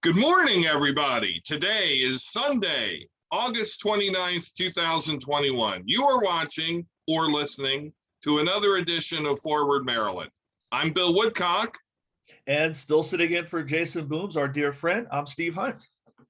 Good morning, everybody. Today is Sunday, August 29th, 2021. You are watching or listening to another edition of Forward Maryland. I'm Bill Woodcock. And still sitting in for Jason Booms, our dear friend, I'm Steve Hunt.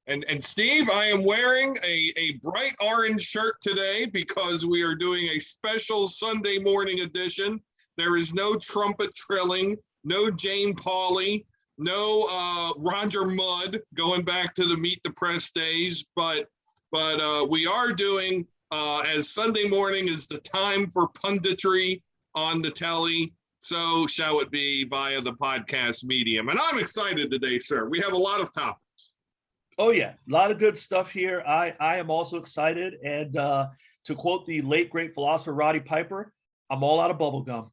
And Steve, I am wearing a bright orange shirt today because we are doing a special Sunday morning edition. There is no trumpet trilling, no Jane Pauley, no Roger Mudd going back to the Meet the Press days, but we are doing, as Sunday morning is the time for punditry on the telly, so shall it be via the podcast medium. And I'm excited today, sir. We have a lot of topics. Oh, yeah. A lot of good stuff here. I am also excited. And to quote the late, great philosopher Roddy Piper, I'm all out of bubble gum.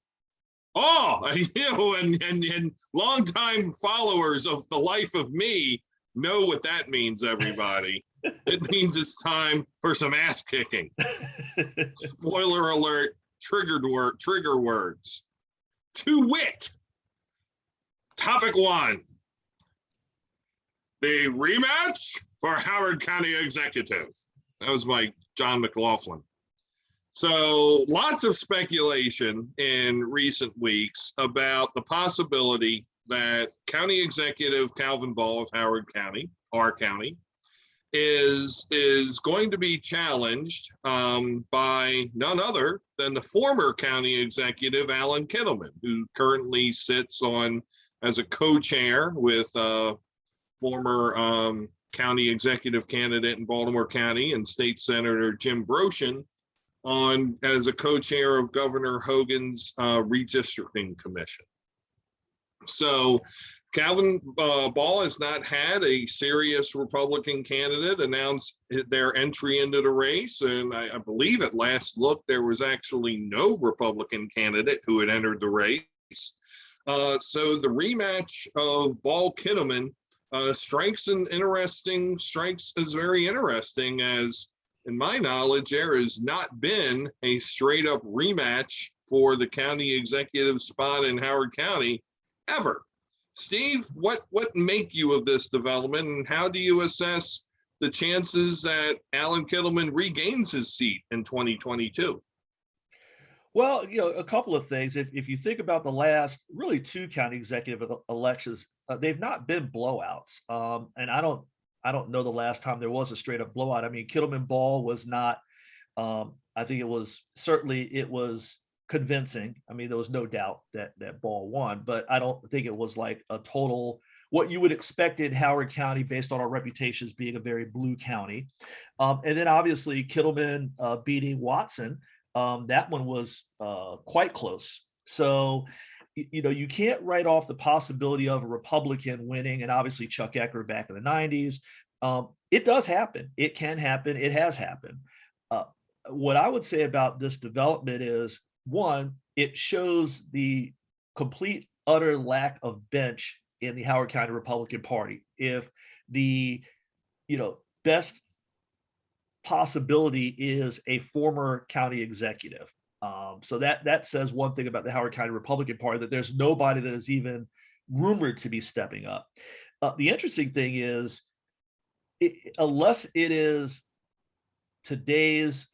Oh, and longtime followers of the life of me know what that means, everybody. It means it's time for some ass kicking. Spoiler alert, trigger words. To wit, topic one, the rematch for Howard County Executive. That was my John McLaughlin. So lots of speculation in recent weeks about the possibility that County Executive Calvin Ball of Howard County, our county, is going to be challenged by none other than the former county executive, Alan Kittleman, who currently sits on as a co-chair with former county executive candidate in Baltimore County and State Senator Jim Broshin on as a co-chair of Governor Hogan's redistricting commission. So Calvin Ball has not had a serious Republican candidate announce their entry into the race. And I believe at last look, there was actually no Republican candidate who had entered the race. So the rematch of Ball-Kittleman strikes as very interesting, as in my knowledge, there has not been a straight up rematch for the county executive spot in Howard County ever. Steve, what make you of this development, and how do you assess the chances that Alan Kittleman regains his seat in 2022? Well, a couple of things. If you think about the last really two county executive elections, they've not been blowouts. And I don't know the last time there was a straight up blowout. I mean, Kittleman Ball was not, I think it was convincing. I mean, there was no doubt that Ball won, but I don't think it was like a total, what you would expect in Howard County based on our reputations being a very blue county. And then obviously Kittleman beating Watson, that one was quite close. So, you can't write off the possibility of a Republican winning, and obviously Chuck Ecker back in the 90s. It does happen. It can happen. It has happened. What I would say about this development is, one, it shows the complete, utter lack of bench in the Howard County Republican Party. If the, best possibility is a former county executive. So that says one thing about the Howard County Republican Party, that there's nobody that is even rumored to be stepping up. The interesting thing is, unless it is today's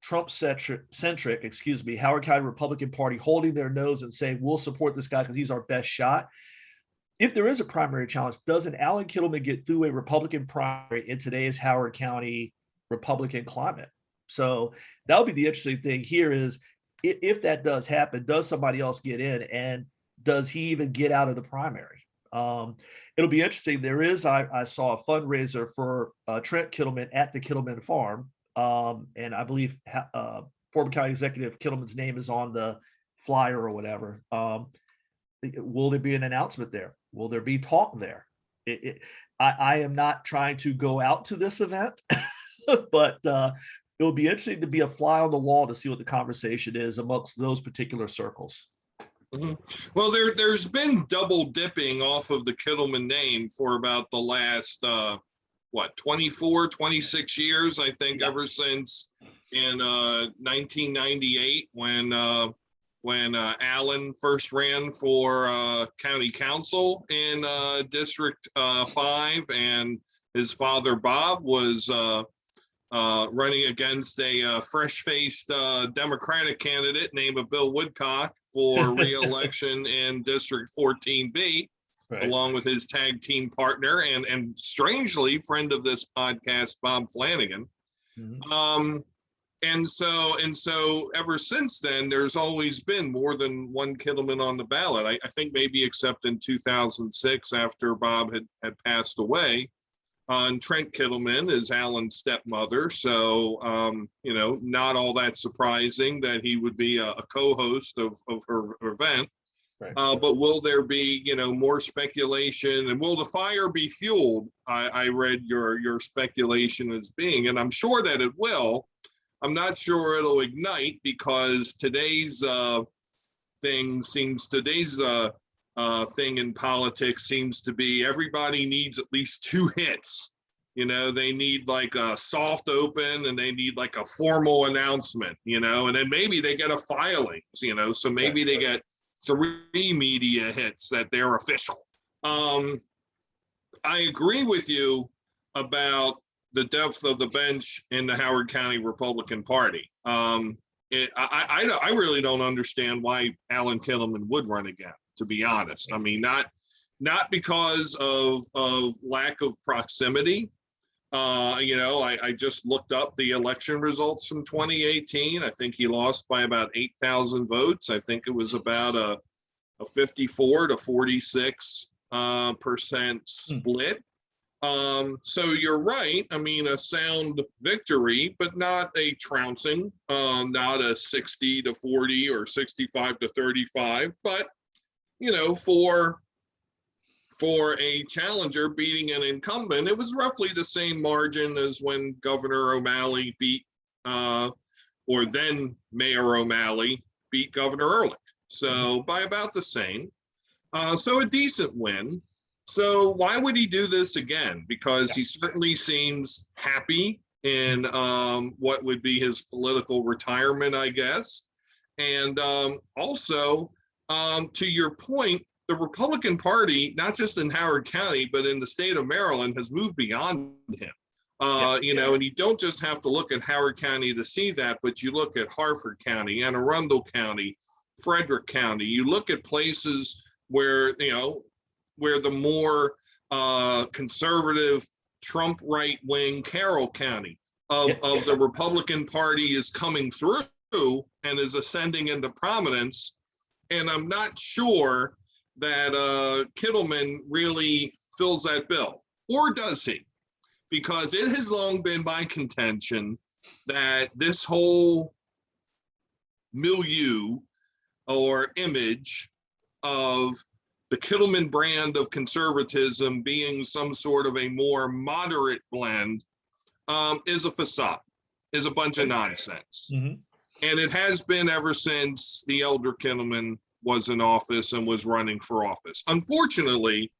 Trump-centric, Howard County Republican Party holding their nose and saying, we'll support this guy because he's our best shot. If there is a primary challenge, doesn't Alan Kittleman get through a Republican primary in today's Howard County Republican climate? So that'll be the interesting thing here is, if that does happen, does somebody else get in, and does he even get out of the primary? It'll be interesting. There is, I saw a fundraiser for Trent Kittleman at the Kittleman farm. And I believe former county executive Kittleman's name is on the flyer or whatever. Will there be an announcement there? Will there be talk there? I am not trying to go out to this event, but it'll be interesting to be a fly on the wall to see what the conversation is amongst those particular circles. Mm-hmm. Well, there's been double dipping off of the Kittleman name for about the last 24, 26 years, I think, ever since in 1998 when when Allen first ran for county council in District 5, and his father Bob was running against a fresh-faced Democratic candidate named Bill Woodcock for re-election in District 14B, Right. along with his tag team partner and strangely friend of this podcast, Bob Flanagan. Mhm. And so ever since then, there's always been more than one Kittleman on the ballot. I think maybe except in 2006 after Bob had passed away. And Trent Kittleman is Alan's stepmother, so not all that surprising that he would be a co-host of her event. Right. But will there be more speculation, and will the fire be fueled? I read your speculation as being, and I'm sure that it will. I'm not sure it'll ignite, because today's thing in politics seems to be everybody needs at least 2 hits. They need like a soft open, and they need like a formal announcement, and then maybe they get a filing, so maybe they get 3 media hits that they're official. I agree with you about the depth of the bench in the Howard County Republican Party. I really don't understand why Alan Kittleman would run again, to be honest. I mean, not because of lack of proximity. I just looked up the election results from 2018. I think he lost by about 8,000 votes. I think it was about a 54 to 46% split. So you're right. I mean, a sound victory, but not a trouncing, not a 60 to 40 or 65 to 35. But, for a challenger beating an incumbent, it was roughly the same margin as when Governor O'Malley beat, or then Mayor O'Malley beat Governor Ehrlich. So by about the same. So a decent win. So why would he do this again? Because he certainly seems happy in what would be his political retirement, I guess. And also, to your point, the Republican Party, not just in Howard County, but in the state of Maryland, has moved beyond him. And you don't just have to look at Howard County to see that, but you look at Harford County, Anne Arundel County, Frederick County. You look at places where the more conservative Trump right-wing Carroll County of the Republican Party is coming through and is ascending into prominence. And I'm not sure that Kittleman really fills that bill, or does he? Because it has long been my contention that this whole milieu or image of the Kittleman brand of conservatism being some sort of a more moderate blend is a facade, is a bunch of nonsense. Mm-hmm. And it has been ever since the elder Kittleman was in office and was running for office. Unfortunately,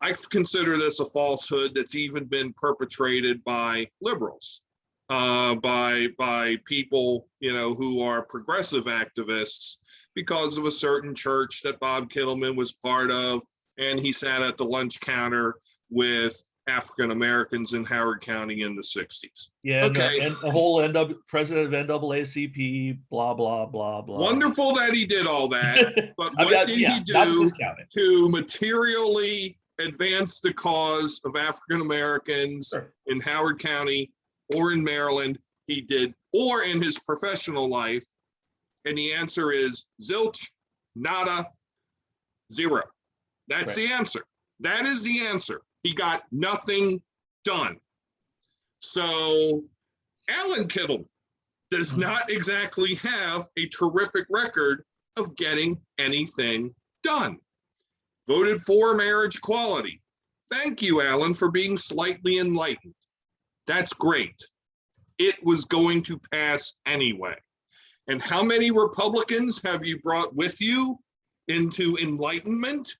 I consider this a falsehood that's even been perpetrated by liberals, by people, who are progressive activists, because of a certain church that Bob Kittleman was part of, and he sat at the lunch counter with African Americans in Howard County in the 60s. Yeah, okay. And the whole president of NAACP, blah, blah, blah, blah. Wonderful that he did all that, but what did he do to materially advance the cause of African Americans in Howard County or in Maryland? He did, or in his professional life. And the answer is zilch, nada, zero. That's the answer. That is the answer. He got nothing done. So Alan Kittleman does not exactly have a terrific record of getting anything done. Voted for marriage equality. Thank you, Alan, for being slightly enlightened. That's great. It was going to pass anyway. And how many Republicans have you brought with you into enlightenment?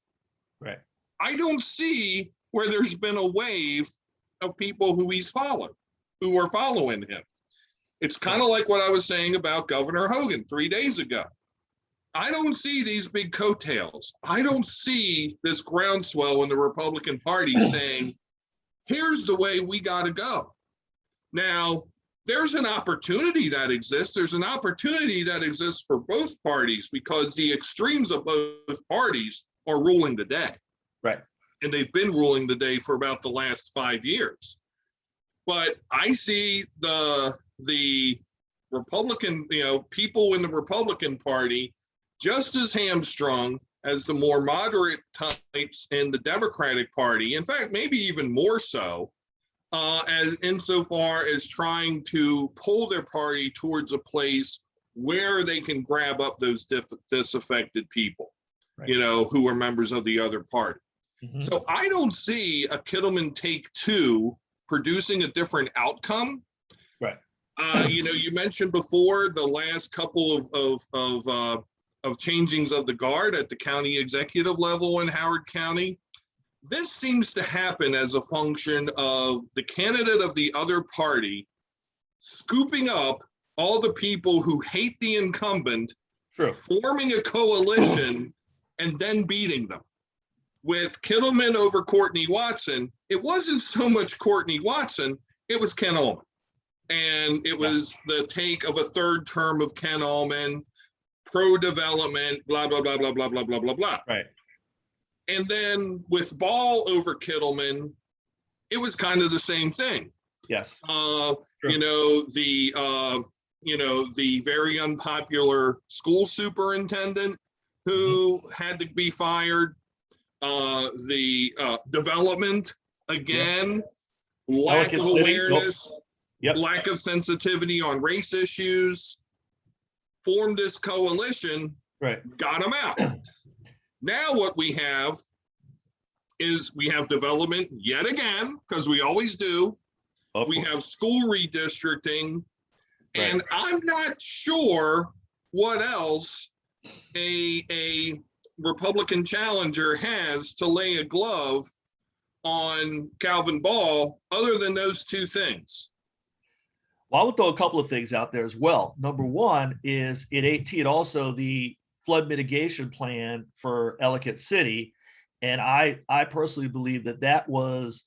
Right. I don't see where there's been a wave of people who are following him. It's kind of like what I was saying about Governor Hogan 3 days ago. I don't see these big coattails. I don't see this groundswell in the Republican Party saying, here's the way we got to go. Now, there's an opportunity that exists. There's an opportunity that exists for both parties because the extremes of both parties are ruling the day. Right. And they've been ruling the day for about the last 5 years. But I see the Republican, people in the Republican Party just as hamstrung as the more moderate types in the Democratic Party. In fact, maybe even more so, as insofar as trying to pull their party towards a place where they can grab up those disaffected people, right. Who are members of the other party. Mm-hmm. So I don't see a Kittleman take two producing a different outcome. Right. You mentioned before the last couple of changings of the guard at the county executive level in Howard County. This seems to happen as a function of the candidate of the other party scooping up all the people who hate the incumbent, True. Forming a coalition, and then beating them. With Kittleman over Courtney Watson, it wasn't so much Courtney Watson, it was Ken Ullman. And it was the take of a third term of Ken Ullman, pro-development, blah, blah, blah, blah, blah, blah, blah, blah, blah. Right. And then with Ball over Kittleman, it was kind of the same thing. Yes. The very unpopular school superintendent who had to be fired, the development, again, lack of awareness, lack of sensitivity on race issues, formed this coalition, got them out. Now what we have is we have development yet again, because we always do. We have school redistricting, and I'm not sure what else a Republican challenger has to lay a glove on Calvin Ball other than those two things. Well, I would throw a couple of things out there as well. Number one is in 18 also the flood mitigation plan for Ellicott City. And I personally believe that was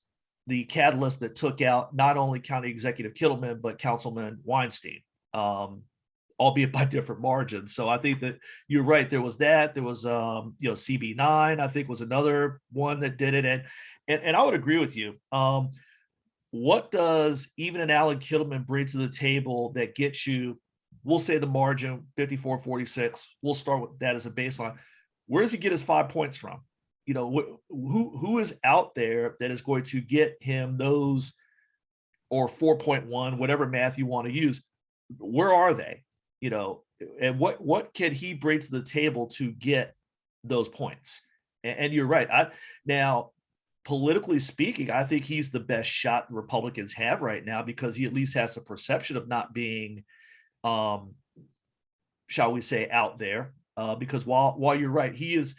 the catalyst that took out not only County Executive Kittleman, but Councilman Weinstein, albeit by different margins. So I think that you're right. There was that. There was, CB9, I think was another one that did it. And I would agree with you. What does even an Alan Kittleman bring to the table that gets you, we'll say the margin 54-46, we'll start with that as a baseline. Where does he get his 5 points from? Who is out there that is going to get him those, or 4.1, whatever math you want to use? Where are they? And what can he bring to the table to get those points? And you're right. Now, politically speaking, I think he's the best shot the Republicans have right now, because he at least has the perception of not being, shall we say, out there. Because while you're right, he is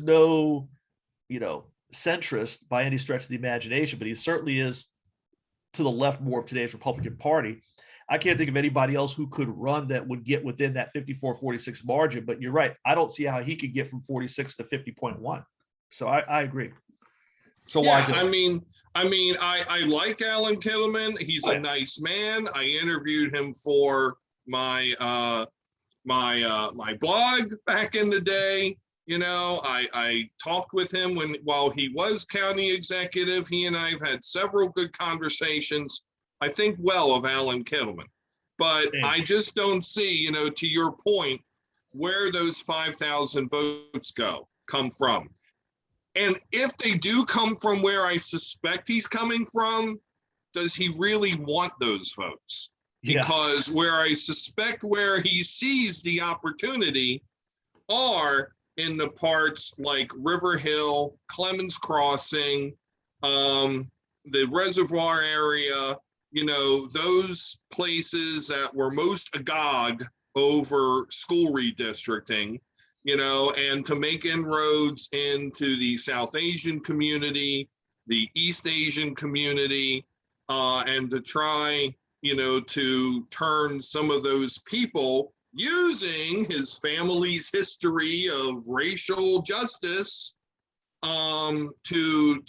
no, centrist by any stretch of the imagination, but he certainly is to the left more of today's Republican Party. I can't think of anybody else who could run that would get within that 54-46 margin, but you're right. I don't see how he could get from 46 to 50.1. So I agree. So why? I like Alan Kittleman. He's a nice man. I interviewed him for my my blog back in the day. I talked with him while he was county executive. He and I have had several good conversations, I think well of Alan Kittleman. But I just don't see, to your point, where those 5,000 votes come from. And if they do come from where I suspect he's coming from, does he really want those votes? Because where I suspect where he sees the opportunity are in the parts like River Hill, Clemens Crossing, the reservoir area, those places that were most agog over school redistricting, and to make inroads into the South Asian community, the East Asian community, and to try, to turn some of those people using his family's history of racial justice to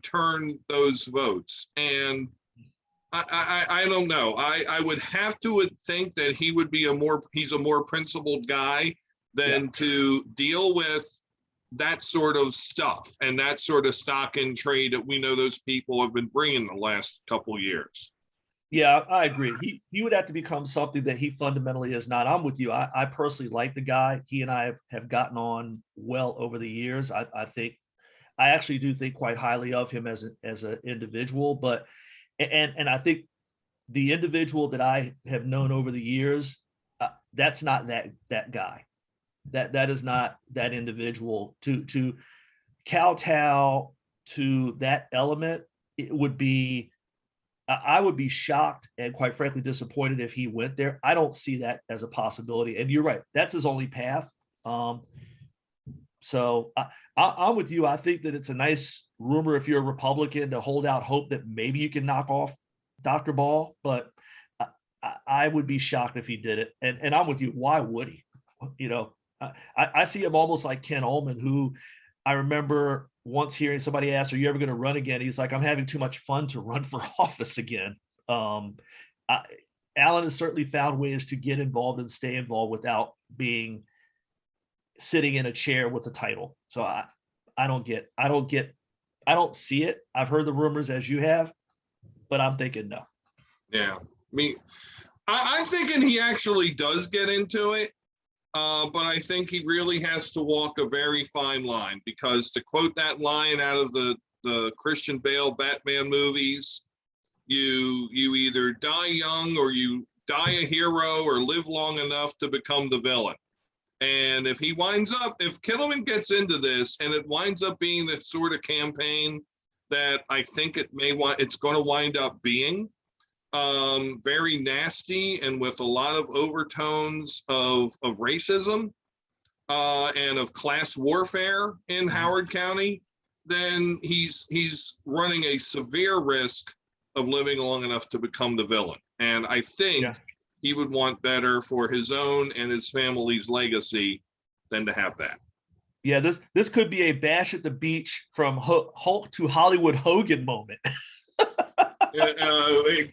turn those votes. And I don't know. I would have to think that he's a more principled guy than to deal with that sort of stuff and that sort of stock in trade that we know those people have been bringing the last couple of years. Yeah, I agree. He would have to become something that he fundamentally is not. I'm with you. I personally like the guy. He and I have gotten on well over the years. I actually do think quite highly of him as an individual, but and I think the individual that I have known over the years, that's not that guy. That is not that individual. To kowtow to that element, it would be. I would be shocked and quite frankly disappointed if he went there. I don't see that as a possibility. And you're right, that's his only path. So I'm with you. I think that it's a nice rumor if you're a Republican to hold out hope that maybe you can knock off Dr. Ball, but I would be shocked if he did it. And I'm with you. Why would he? You know, I see him almost like Ken Ullman, who I remember once hearing somebody ask, "Are you ever going to run again?" He's like, "I'm having too much fun to run for office again." Alan has certainly found ways to get involved and stay involved without being sitting in a chair with a title. So I don't see it. I've heard the rumors as you have, but I'm thinking no. Yeah, I'm thinking he actually does get into it. But I think he really has to walk a very fine line, because to quote that line out of the Christian Bale Batman movies, you either die young or you die a hero or live long enough to become the villain. And if Kittleman gets into this and it winds up being that sort of campaign that I think it's going to wind up being, very nasty and with a lot of overtones of racism and of class warfare in Howard County, then he's running a severe risk of living long enough to become the villain. And I think he would want better for his own and his family's legacy than to have that. Yeah, this could be a Bash at the Beach from Hulk to Hollywood Hogan moment.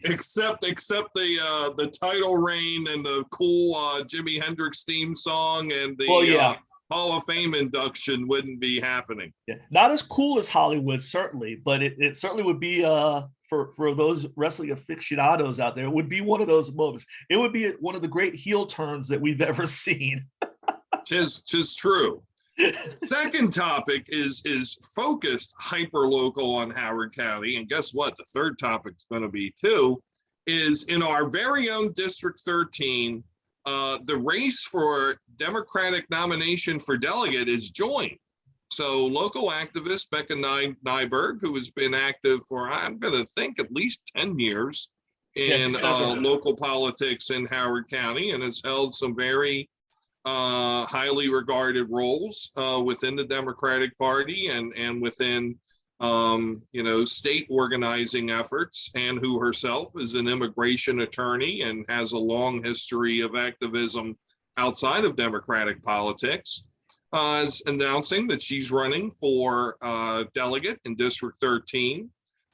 Except the title reign and the cool Jimi Hendrix theme song and the Hall of Fame induction wouldn't be happening. Yeah, not as cool as Hollywood, certainly, but it certainly would be for those wrestling aficionados out there. It would be one of those moments. It would be one of the great heel turns that we've ever seen. Tis true. Second topic is focused hyper local on Howard County, and guess what? The third topic is going to be too. Is in our very own District 13, the race for Democratic nomination for delegate is joined. So local activist Becca Nyberg, who has been active for, I'm going to think, at least 10 years in local politics in Howard County, and has held some very highly regarded roles within the Democratic Party and within state organizing efforts, and who herself is an immigration attorney and has a long history of activism outside of Democratic politics, is announcing that she's running for delegate in District 13.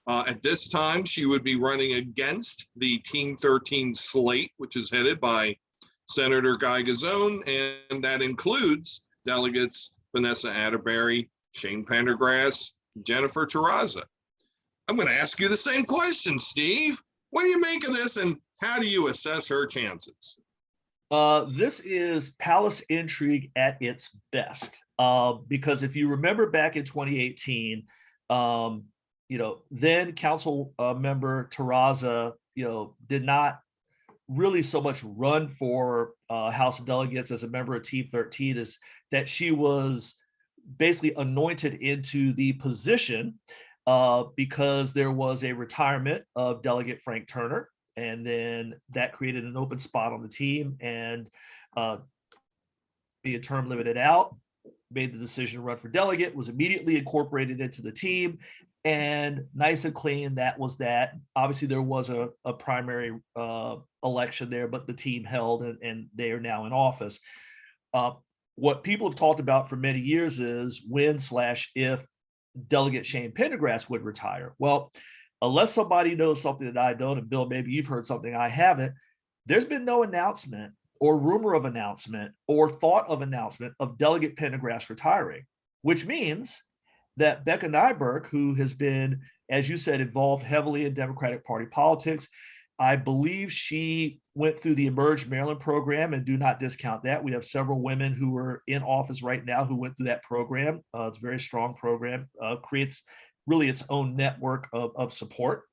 At this time, she would be running against the Team 13 slate, which is headed by Senator Guy Gazzone, and that includes delegates Vanessa Atterbury, Shane Pendergrass, Jennifer Terraza. I'm going to ask you the same question, Steve. What do you make of this, and how do you assess her chances? This is palace intrigue at its best, because if you remember back in 2018, then council member Terraza, did not really so much run for House of Delegates as a member of Team 13, is that she was basically anointed into the position because there was a retirement of Delegate Frank Turner, and then that created an open spot on the team, and be a term limited out, made the decision to run for delegate, was immediately incorporated into the team, and nice and clean, that was that. Obviously, there was a primary election there, but the team held, and they are now in office. Uh, what people have talked about for many years is when/if Delegate Shane Pendergrass would retire. Well, unless somebody knows something that I don't, and Bill, maybe you've heard something I haven't, there's been no announcement or rumor of announcement or thought of announcement of Delegate Pendergrass retiring, which means that Becca Nyberg, who has been, as you said, involved heavily in Democratic Party politics, I believe she went through the Emerge Maryland program, and do not discount that. We have several women who are in office right now who went through that program. It's a very strong program, creates really its own network of support.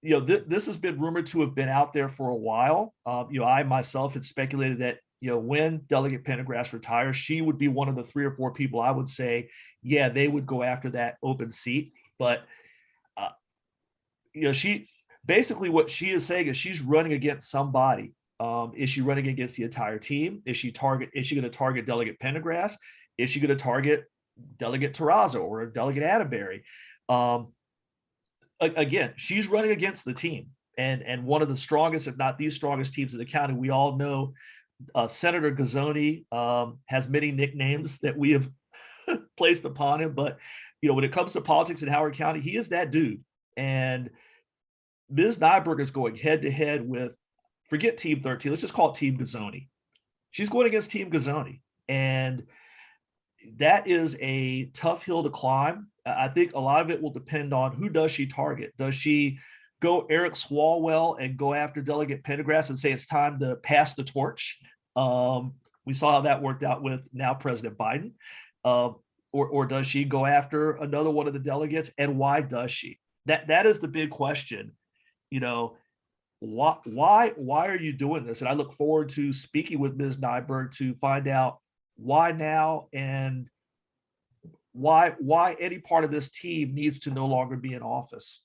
This has been rumored to have been out there for a while. I myself had speculated that when Delegate Pendergrass retires, she would be one of the 3 or 4 people I would say, yeah, they would go after that open seat. But she basically, what she is saying is she's running against somebody. Is she running against the entire team? Is she going to target Delegate Pendergrass? Is she going to target Delegate Terrazzo or Delegate Atterbury? Again, she's running against the team, and one of the strongest, if not the strongest teams in the county. We all know Senator Gazzoni has many nicknames that we have placed upon him, but when it comes to politics in Howard County, he is that dude. And Ms. Nyberg is going head to head with, forget Team 13, let's just call it Team Gazzoni. She's going against Team Gazzoni, and that is a tough hill to climb. I think a lot of it will depend on who does she target. Does she go Eric Swalwell and go after Delegate Pendergrass and say it's time to pass the torch? We saw how that worked out with now President Biden. Or does she go after another one of the delegates, and why does she? That is the big question. Why are you doing this? And I look forward to speaking with Ms. Nyberg to find out why now, and why any part of this team needs to no longer be in office.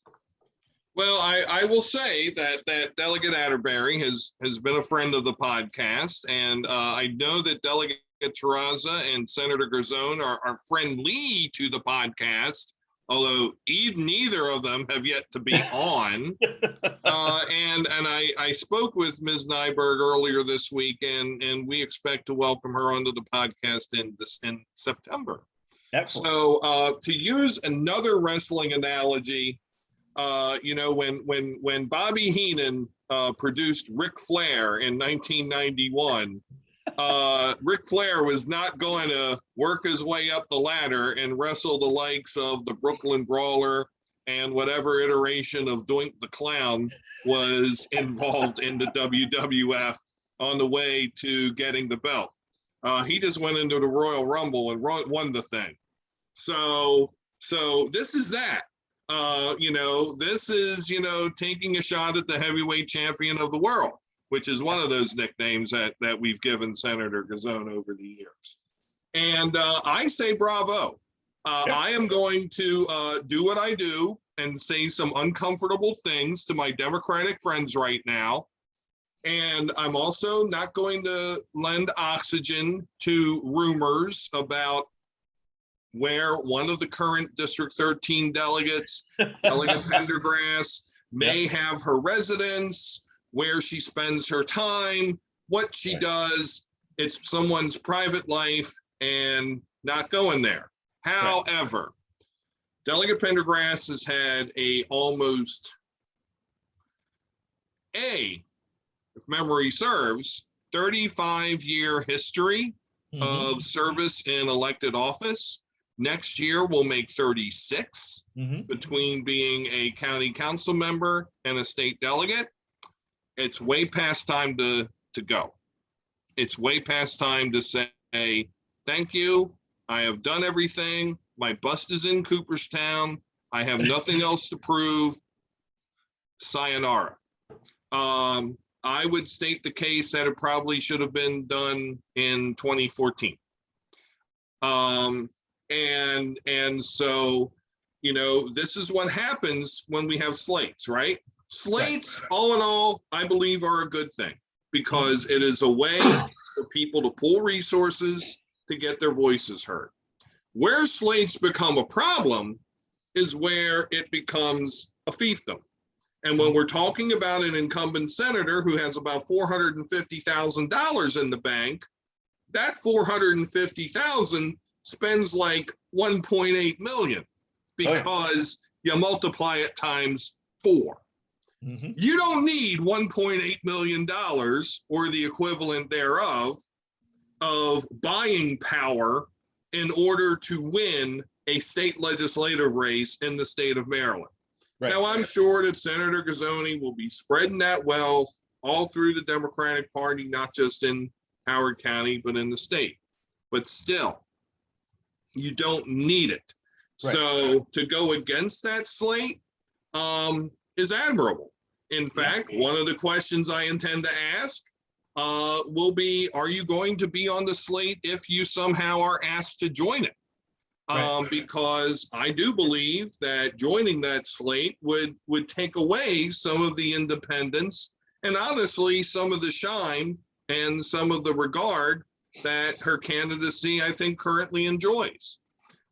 Well, I will say that Delegate Atterbury has been a friend of the podcast, and I know that Delegate Terrazza and Senator Garzone are friendly to the podcast, although neither of them have yet to be on. And I spoke with Ms. Nyberg earlier this week, and we expect to welcome her onto the podcast in September. Excellent. So to use another wrestling analogy, when Bobby Heenan produced Ric Flair in 1991, Ric Flair was not going to work his way up the ladder and wrestle the likes of the Brooklyn Brawler and whatever iteration of Doink the Clown was involved in the WWF on the way to getting the belt. He just went into the Royal Rumble and won the thing. So this is that. This is, taking a shot at the heavyweight champion of the world, which is one of those nicknames that we've given Senator Gazzone over the years. And I say bravo. I am going to do what I do and say some uncomfortable things to my Democratic friends right now. And I'm also not going to lend oxygen to rumors about where one of the current District 13 delegates, Delegate Pendergrass, may have her residence, where she spends her time, what she does. It's someone's private life, and not going there. However, Delegate Pendergrass has had if memory serves, 35-year history of service in elected office. Next year will make 36 between being a county council member and a state delegate. It's way past time to go. It's way past time to say, thank you. I have done everything. My bust is in Cooperstown. I have nothing else to prove. Sayonara. I would state the case that it probably should have been done in 2014. And so, this is what happens when we have slates, right? Slates, all in all, I believe are a good thing, because it is a way for people to pool resources to get their voices heard. Where slates become a problem is where it becomes a fiefdom. And when we're talking about an incumbent senator who has about $450,000 in the bank, that $450,000 spends like 1.8 million because you multiply it times 4. Mm-hmm. You don't need $1.8 million or the equivalent thereof of buying power in order to win a state legislative race in the state of Maryland. Right. Now, I'm sure that Senator Gazzoni will be spreading that wealth all through the Democratic Party, not just in Howard County, but in the state. But still, you don't need it. Right. So to go against that slate is admirable. In fact, one of the questions I intend to ask will be, are you going to be on the slate if you somehow are asked to join it? Because I do believe that joining that slate would take away some of the independence and honestly some of the shine and some of the regard that her candidacy, I think, currently enjoys.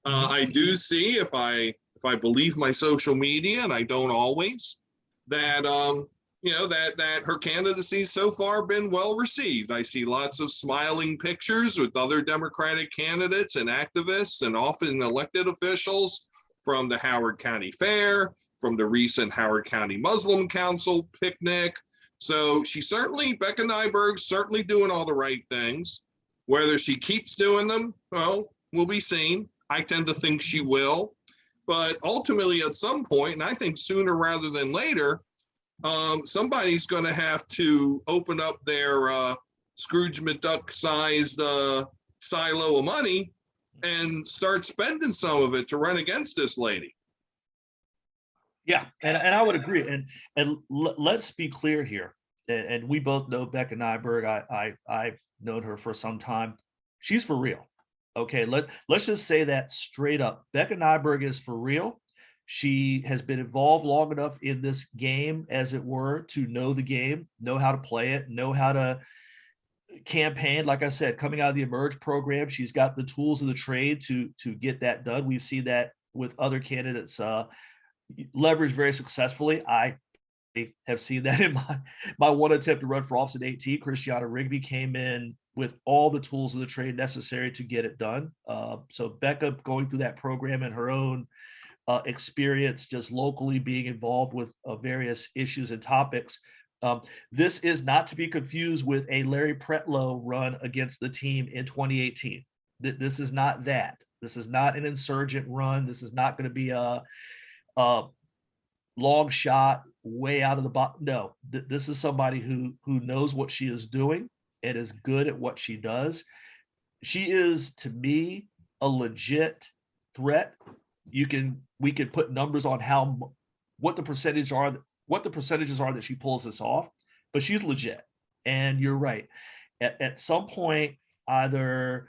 I do see, if I believe my social media, and I don't always, that that her candidacy so far been well received. I see lots of smiling pictures with other Democratic candidates and activists and often elected officials from the Howard County Fair, from the recent Howard County Muslim Council picnic. So Becca Nyberg's certainly doing all the right things. Whether she keeps doing them, well, will be seen. I tend to think she will. But ultimately, at some point, and I think sooner rather than later, somebody's going to have to open up their Scrooge McDuck-sized silo of money and start spending some of it to run against this lady. Yeah, and I would agree. And let's be clear here. And we both know Becca Nyberg. I've known her for some time. She's for real. Okay, let's just say that straight up. Becca Nyberg is for real. She has been involved long enough in this game, as it were, to know the game, know how to play it, know how to campaign. Like I said, coming out of the Emerge program, she's got the tools of the trade to get that done. We've seen that with other candidates leverage very successfully. I have seen that in my one attempt to run for office in 18. Christiana Rigby came in with all the tools of the trade necessary to get it done. So Becca going through that program and her own experience just locally being involved with various issues and topics. This is not to be confused with a Larry Pretlow run against the team in 2018. This is not that. This is not an insurgent run. This is not going to be a long shot way out of the box. No, this is somebody who knows what she is doing and is good at what she does. She is, to me, a legit threat. We can put numbers on what the percentages are that she pulls this off, but she's legit. And you're right. At some point, either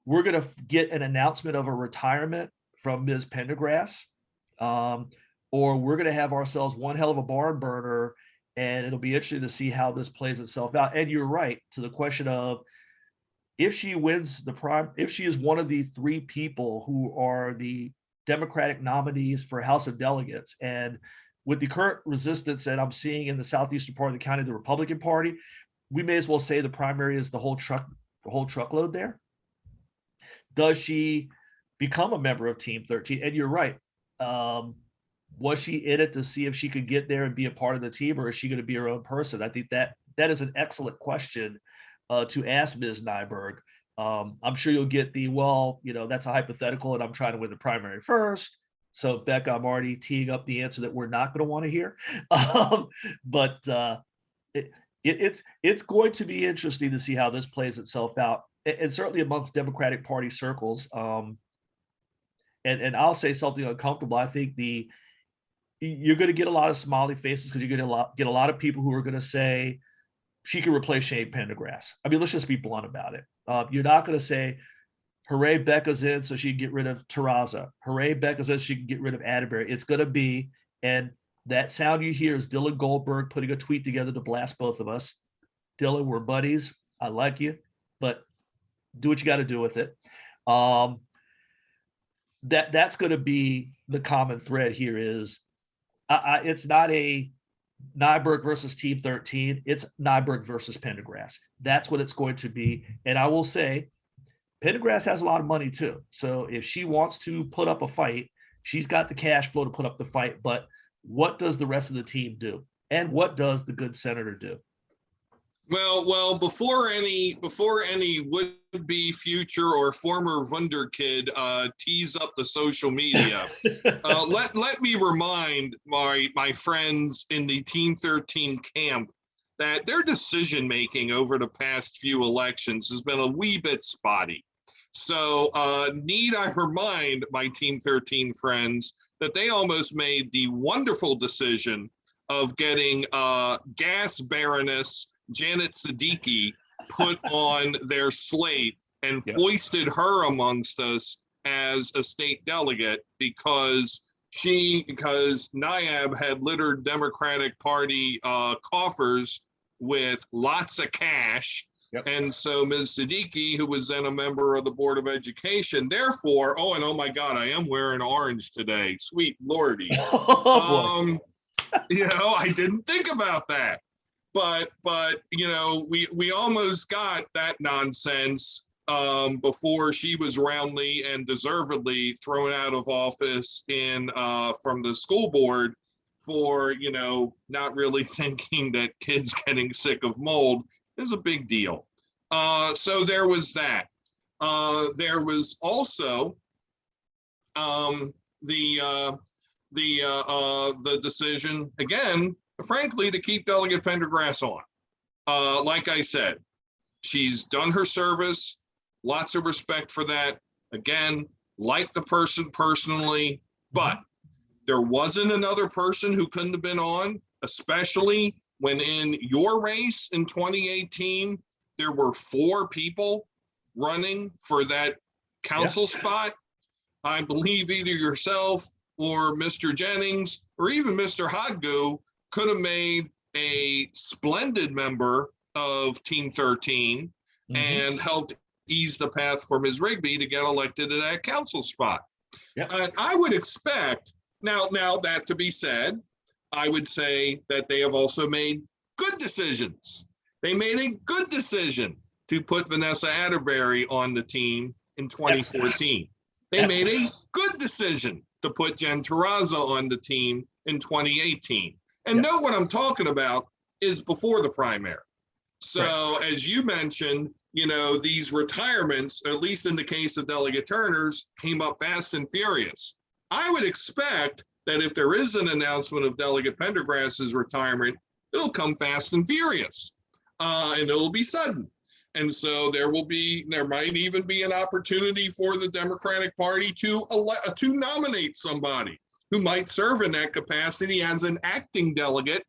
we're going to get an announcement of a retirement from Ms. Pendergrass, or we're going to have ourselves one hell of a barn burner, and it'll be interesting to see how this plays itself out. And you're right to the question of, if she wins if she is one of the 3 people who are the Democratic nominees for House of Delegates, and with the current resistance that I'm seeing in the southeastern part of the county, the Republican Party, we may as well say the primary is the whole truckload there. Does she become a member of Team 13? And you're right. Was she in it to see if she could get there and be a part of the team, or is she going to be her own person? I think that is an excellent question to ask Ms. Nyberg. I'm sure you'll get that's a hypothetical, and I'm trying to win the primary first. So Becca, I'm already teeing up the answer that we're not going to want to hear. But it's going to be interesting to see how this plays itself out, and certainly amongst Democratic Party circles. And I'll say something uncomfortable. I think you're going to get a lot of smiley faces because you're going to get a lot of people who are going to say she can replace Shane Pendergrass. I mean, let's just be blunt about it. You're not going to say, hooray, Becca's in so she can get rid of Terraza. Hooray, Becca's in so she can get rid of Atterbury. It's going to be, and that sound you hear is Dylan Goldberg putting a tweet together to blast both of us. Dylan, we're buddies. I like you, but do what you got to do with it. that's going to be the common thread here. Is it's not a Nyberg versus Team 13. It's Nyberg versus Pendergrass. That's what it's going to be. And I will say, Pendergrass has a lot of money too. So if she wants to put up a fight, she's got the cash flow to put up the fight. But what does the rest of the team do? And what does the good senator do? Well, before any would-be future or former Wunderkid tease up the social media, let me remind my friends in the Team 13 camp that their decision making over the past few elections has been a wee bit spotty. So need I remind my Team 13 friends that they almost made the wonderful decision of getting gas baroness Janet Siddiqui put on their slate and foisted her amongst us as a state delegate because NIAB had littered Democratic Party coffers with lots of cash. And so Ms. Siddiqui, who was then a member of the Board of Education, therefore, oh my God, I am wearing orange today. Sweet Lordy. I didn't think about that. But we almost got that nonsense before she was roundly and deservedly thrown out of office from the school board for not really thinking that kids getting sick of mold is a big deal. So there was that. There was also the decision again, frankly, to keep Delegate Pendergrass on. Like I said, she's done her service, lots of respect for that. Again, like the person personally, but there wasn't another person who couldn't have been on, especially when in your race in 2018, there were 4 people running for that council spot. I believe either yourself or Mr. Jennings or even Mr. Hodgo could have made a splendid member of Team 13 and helped ease the path for Ms. Rigby to get elected to that council spot. And I would expect, now that to be said, I would say that they have also made good decisions. They made a good decision to put Vanessa Atterbury on the team in 2014. They made a good decision to put Jen Terrazza on the team in 2018. And note what I'm talking about is before the primary. So as you mentioned, these retirements, at least in the case of Delegate Turner's, came up fast and furious. I would expect that if there is an announcement of Delegate Pendergrass's retirement, it'll come fast and furious, and it'll be sudden. And so there might even be an opportunity for the Democratic Party to nominate somebody who might serve in that capacity as an acting delegate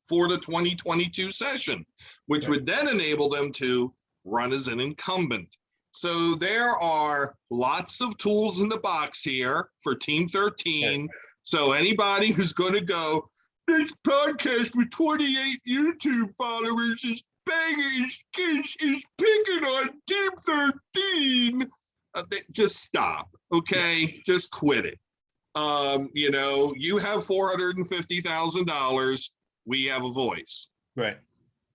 for the 2022 session, which would then enable them to run as an incumbent. So there are lots of tools in the box here for Team 13. So anybody who's going to go, this podcast with 28 YouTube followers is banging, is picking on Team 13. Just stop, okay? Just quit it. You have $450,000. We have a voice. Right.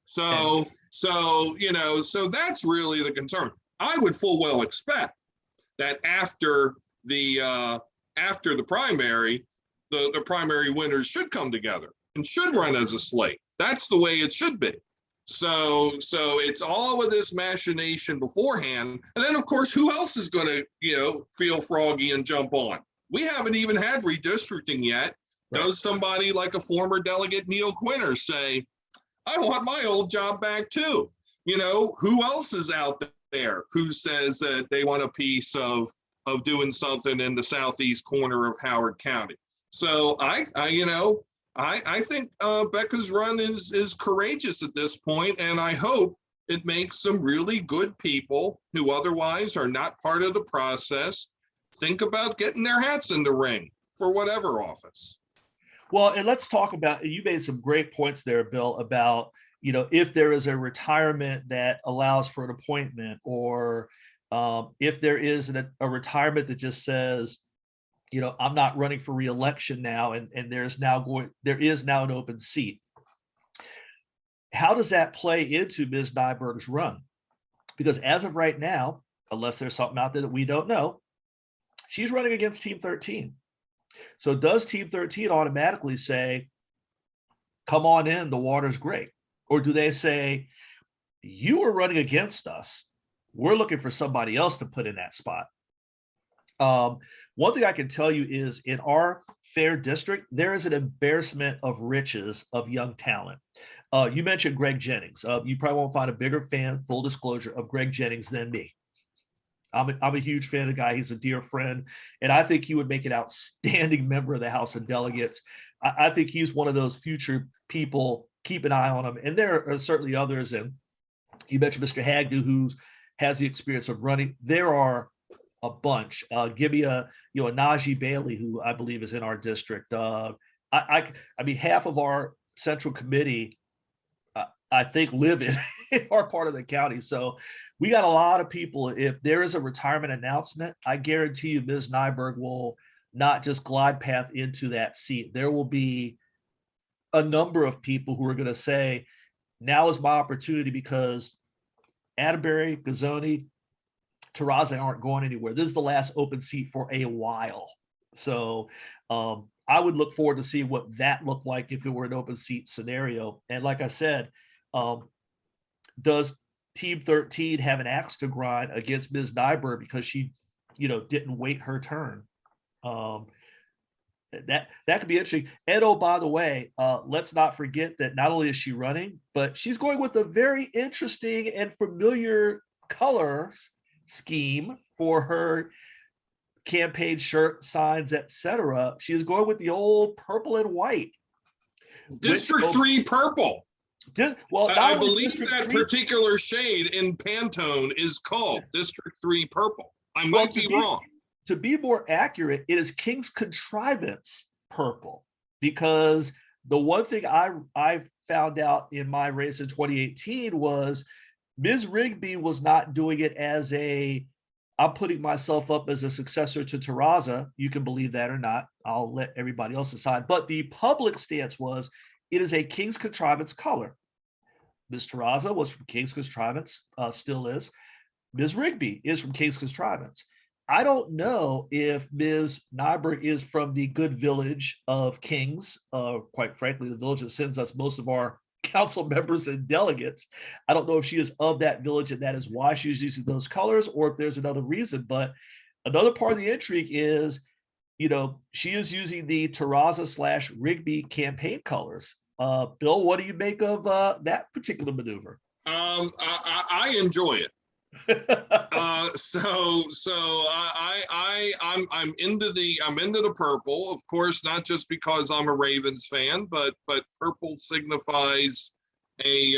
So that's really the concern. I would full well expect that after the primary, the primary winners should come together and should run as a slate. That's the way it should be. So it's all of this machination beforehand. And then, of course, who else is going to, feel froggy and jump on? We haven't even had redistricting yet. Right. Does somebody like a former delegate, Neil Quinter, say, I want my old job back too? Who else is out there who says that they want a piece of doing something in the southeast corner of Howard County? So I think Becca's run is courageous at this point, and I hope it makes some really good people who otherwise are not part of the process think about getting their hats in the ring for whatever office. Well, and let's talk about, you made some great points there, Bill, about, if there is a retirement that allows for an appointment or If there is a retirement that just says, I'm not running for reelection now, and there is now an open seat. How does that play into Ms. Nyberg's run? Because as of right now, unless there's something out there that we don't know, she's running against Team 13. So does Team 13 automatically say, come on in, the water's great? Or do they say, you are running against us, we're looking for somebody else to put in that spot? One thing I can tell you is in our fair district, there is an embarrassment of riches of young talent. You mentioned Greg Jennings. You probably won't find a bigger fan, full disclosure, of Greg Jennings than me. I'm a huge fan of the guy. He's a dear friend, and I think he would make an outstanding member of the House of Delegates. I think he's one of those future people. Keep an eye on him. And there are certainly others. And you mentioned Mr. Hagnew, who has the experience of running. There are a bunch. Give me a Najee Bailey, who I believe is in our district. I mean, half of our central committee, I think, live in our part of the county. So we got a lot of people. If there is a retirement announcement, I guarantee you Ms. Nyberg will not just glide path into that seat. There will be a number of people who are going to say, now is my opportunity, because Atterbury, Gazzoni, Terrazza aren't going anywhere. This is the last open seat for a while. So I would look forward to see what that looked like if it were an open seat scenario. And like I said, does Team 13 have an axe to grind against Ms. Nyberg because she, didn't wait her turn? That could be interesting. And oh, by the way, let's not forget that not only is she running, but she's going with a very interesting and familiar color scheme for her campaign shirt, signs, etc. She is going with the old purple and white. District 3 purple. Well, I believe that particular shade in Pantone is called District 3 purple. I might be wrong. To be more accurate, it is King's Contrivance purple, because the one thing I found out in my race in 2018 was Ms. Rigby was not doing it as I'm putting myself up as a successor to Terrazza. You can believe that or not. I'll let everybody else decide. But the public stance was, it is a King's Contrivance color. Ms. Terrazza was from King's Contrivance, still is. Ms. Rigby is from King's Contrivance. I don't know if Ms. Nyberg is from the good village of Kings, quite frankly, the village that sends us most of our council members and delegates. I don't know if she is of that village and that is why she's using those colors, or if there's another reason. But another part of the intrigue is, she is using the Terrazza / Rigby campaign colors. Bill, what do you make of that particular maneuver? I enjoy it. I'm into the purple, of course, not just because I'm a Ravens fan, but purple signifies a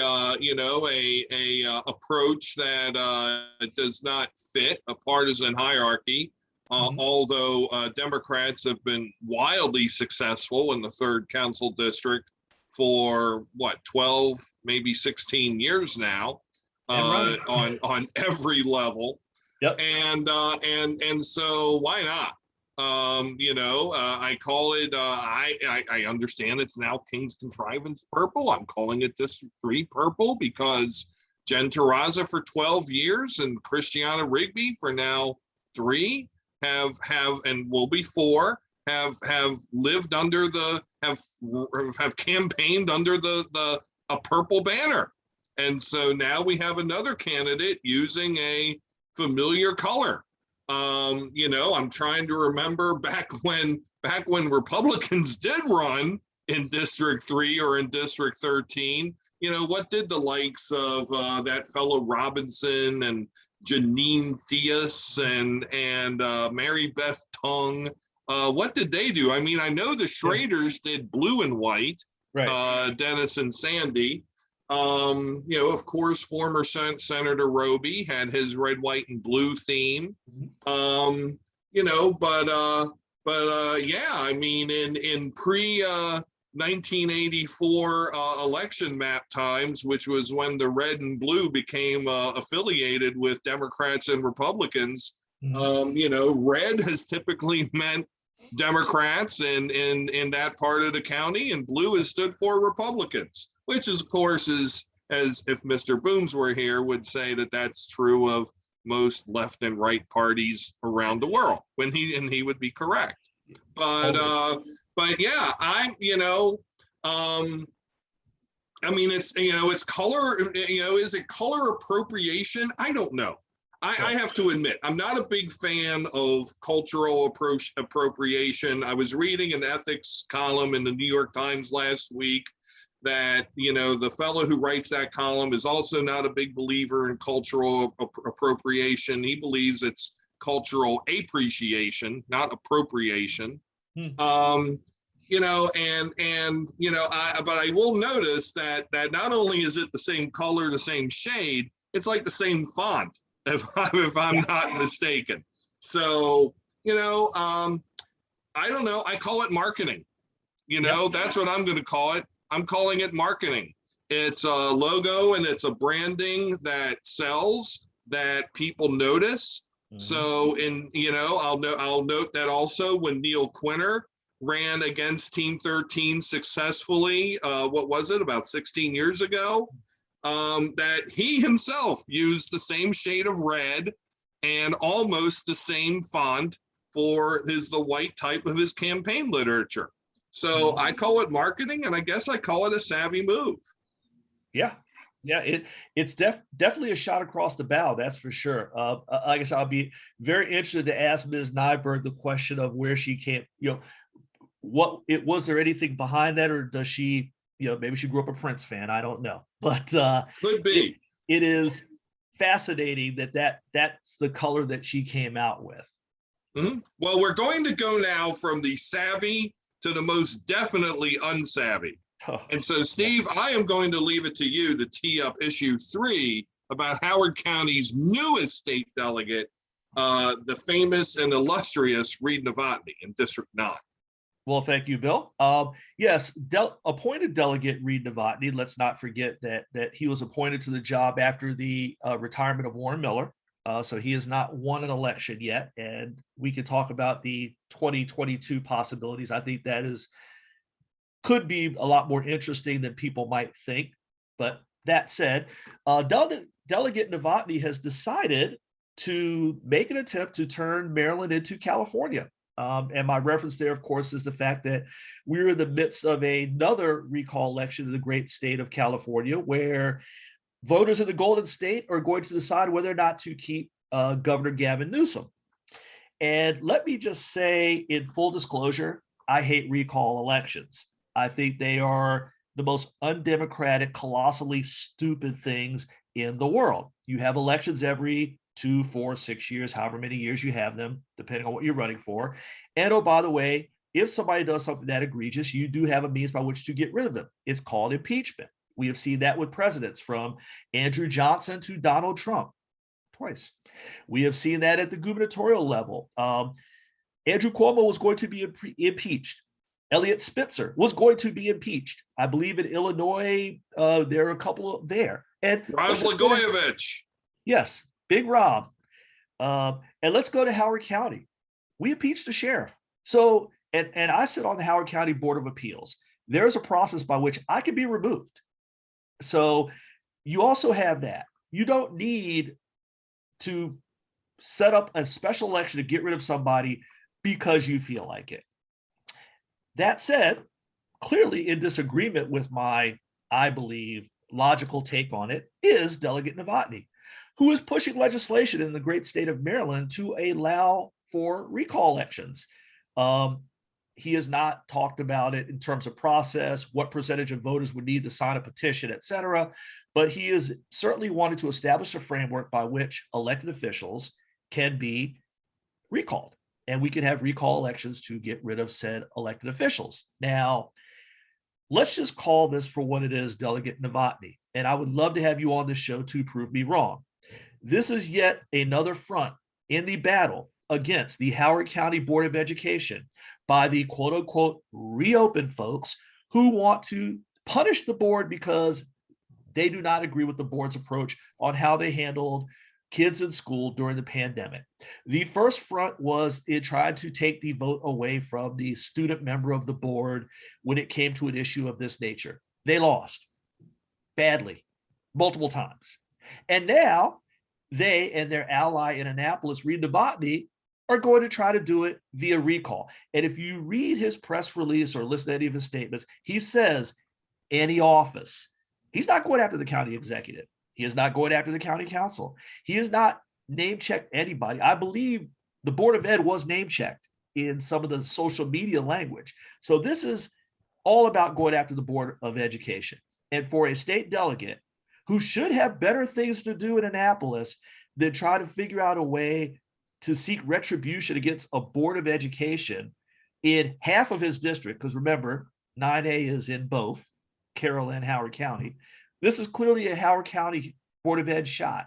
approach that does not fit a partisan hierarchy. Although Democrats have been wildly successful in the 3rd council district for 12, maybe 16 years now. On every level. Yep. And so why not? I call it, I understand it's now King's Contrivance purple. I'm calling it District 3 purple because Jen Terrazza for 12 years and Christiana Rigby for now 3 have and will be 4 have lived under have campaigned under a purple banner. And so now we have another candidate using a familiar color. I'm trying to remember back when Republicans did run in District 3 or in District 13. What did the likes of that fellow Robinson and Janine Theus and Mary Beth Tung, what did they do? I mean, I know the Schraders did blue and white, right? Dennis and Sandy. Of course, former Senator Roby had his red, white, and blue theme. Yeah, I mean, in 1984 election map times, which was when the red and blue became affiliated with Democrats and Republicans. You know, red has typically meant Democrats in that part of the county, and blue has stood for Republicans, which is, of course, is, as if Mr. Booms were here, would say that that's true of most left and right parties around the world, and he would be correct. But yeah, I mean, it's, you know, it's color, you know, is it color appropriation? I don't know. I have to admit, I'm not a big fan of cultural appropriation. I was reading an ethics column in the New York Times last week that, you know, the fellow who writes that column is also not a big believer in cultural appropriation. He believes it's cultural appreciation, not appropriation. You know, and you know, but I will notice that not only is it the same color, the same shade, it's like the same font, if I'm not mistaken. So, you know, I don't know. I call it marketing. You know, that's what I'm going to call it. I'm calling it marketing. It's a logo and it's a branding that sells, that people notice. So, you know, I'll note that also when Neil Quinter ran against Team 13 successfully, what was it, about 16 years ago, that he himself used the same shade of red and almost the same font for the white type of his campaign literature. So I call it marketing, and I guess I call it a savvy move. Yeah, it's definitely a shot across the bow, that's for sure. I guess I'll be very interested to ask Ms. Nyberg the question of where she came, you know, was there anything behind that, or does she, you know, maybe she grew up a Prince fan, I don't know, but could be. It is fascinating that's the color that she came out with. Well, we're going to go now from the savvy to the most definitely unsavvy. And so, Steve, I am going to leave it to you to tee up issue 3 about Howard County's newest state delegate, the famous and illustrious Reed Novotny in District 9. Well, thank you, Bill. Yes, appointed delegate Reed Novotny. Let's not forget that he was appointed to the job after the retirement of Warren Miller. So he has not won an election yet, and we could talk about the 2022 possibilities. I think that could be a lot more interesting than people might think. But that said, Delegate Novotny has decided to make an attempt to turn Maryland into California. And my reference there, of course, is the fact that we're in the midst of another recall election in the great state of California, where voters in the Golden State are going to decide whether or not to keep Governor Gavin Newsom. And let me just say, in full disclosure, I hate recall elections. I think they are the most undemocratic, colossally stupid things in the world. You have elections every 2, 4, 6 years, however many years you have them, depending on what you're running for. And oh, by the way, if somebody does something that egregious, you do have a means by which to get rid of them. It's called impeachment. We have seen that with presidents, from Andrew Johnson to Donald Trump, twice. We have seen that at the gubernatorial level. Andrew Cuomo was going to be impeached. Elliot Spitzer was going to be impeached. I believe in Illinois, there are a couple there. And Rod Blagojevich. Yes, Big Rob. And let's go to Howard County. We impeached the sheriff. So, and I sit on the Howard County Board of Appeals. There's a process by which I can be removed. So you also have that. You don't need to set up a special election to get rid of somebody because you feel like it. That said, clearly in disagreement with my, I believe, logical take on it is Delegate Novotny, who is pushing legislation in the great state of Maryland to allow for recall elections. He has not talked about it in terms of process, what percentage of voters would need to sign a petition, et cetera. But he is certainly wanting to establish a framework by which elected officials can be recalled. And we can have recall elections to get rid of said elected officials. Now, let's just call this for what it is, Delegate Novotny. And I would love to have you on this show to prove me wrong. This is yet another front in the battle against the Howard County Board of Education by the quote unquote reopen folks who want to punish the board because they do not agree with the board's approach on how they handled kids in school during the pandemic. The first front was it tried to take the vote away from the student member of the board when it came to an issue of this nature. They lost badly, multiple times. And now they and their ally in Annapolis, Reed Novotny, are going to try to do it via recall. And if you read his press release or listen to any of his statements, he says any office. He's not going after the county executive. He is not going after the county council. He has not name checked anybody. I believe the Board of Ed was name checked in some of the social media language. So this is all about going after the Board of Education. And for a state delegate who should have better things to do in Annapolis than try to figure out a way to seek retribution against a Board of Education in half of his district, because remember, 9A is in both Carroll and Howard County. This is clearly a Howard County Board of Ed shot.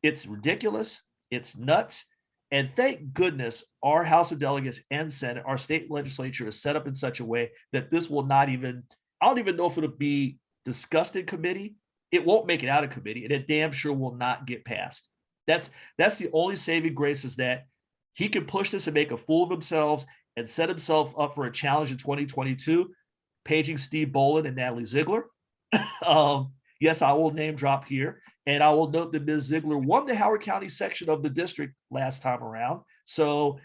It's ridiculous. It's nuts. And thank goodness our House of Delegates and Senate, our state legislature is set up in such a way that this will not even, I don't even know if it'll be discussed in committee. It won't make it out of committee, and it damn sure will not get passed. That's the only saving grace, is that he can push this and make a fool of himself and set himself up for a challenge in 2022, paging Steve Bolin and Natalie Ziegler. Yes, I will name drop here. And I will note that Ms. Ziegler won the Howard County section of the district last time around. So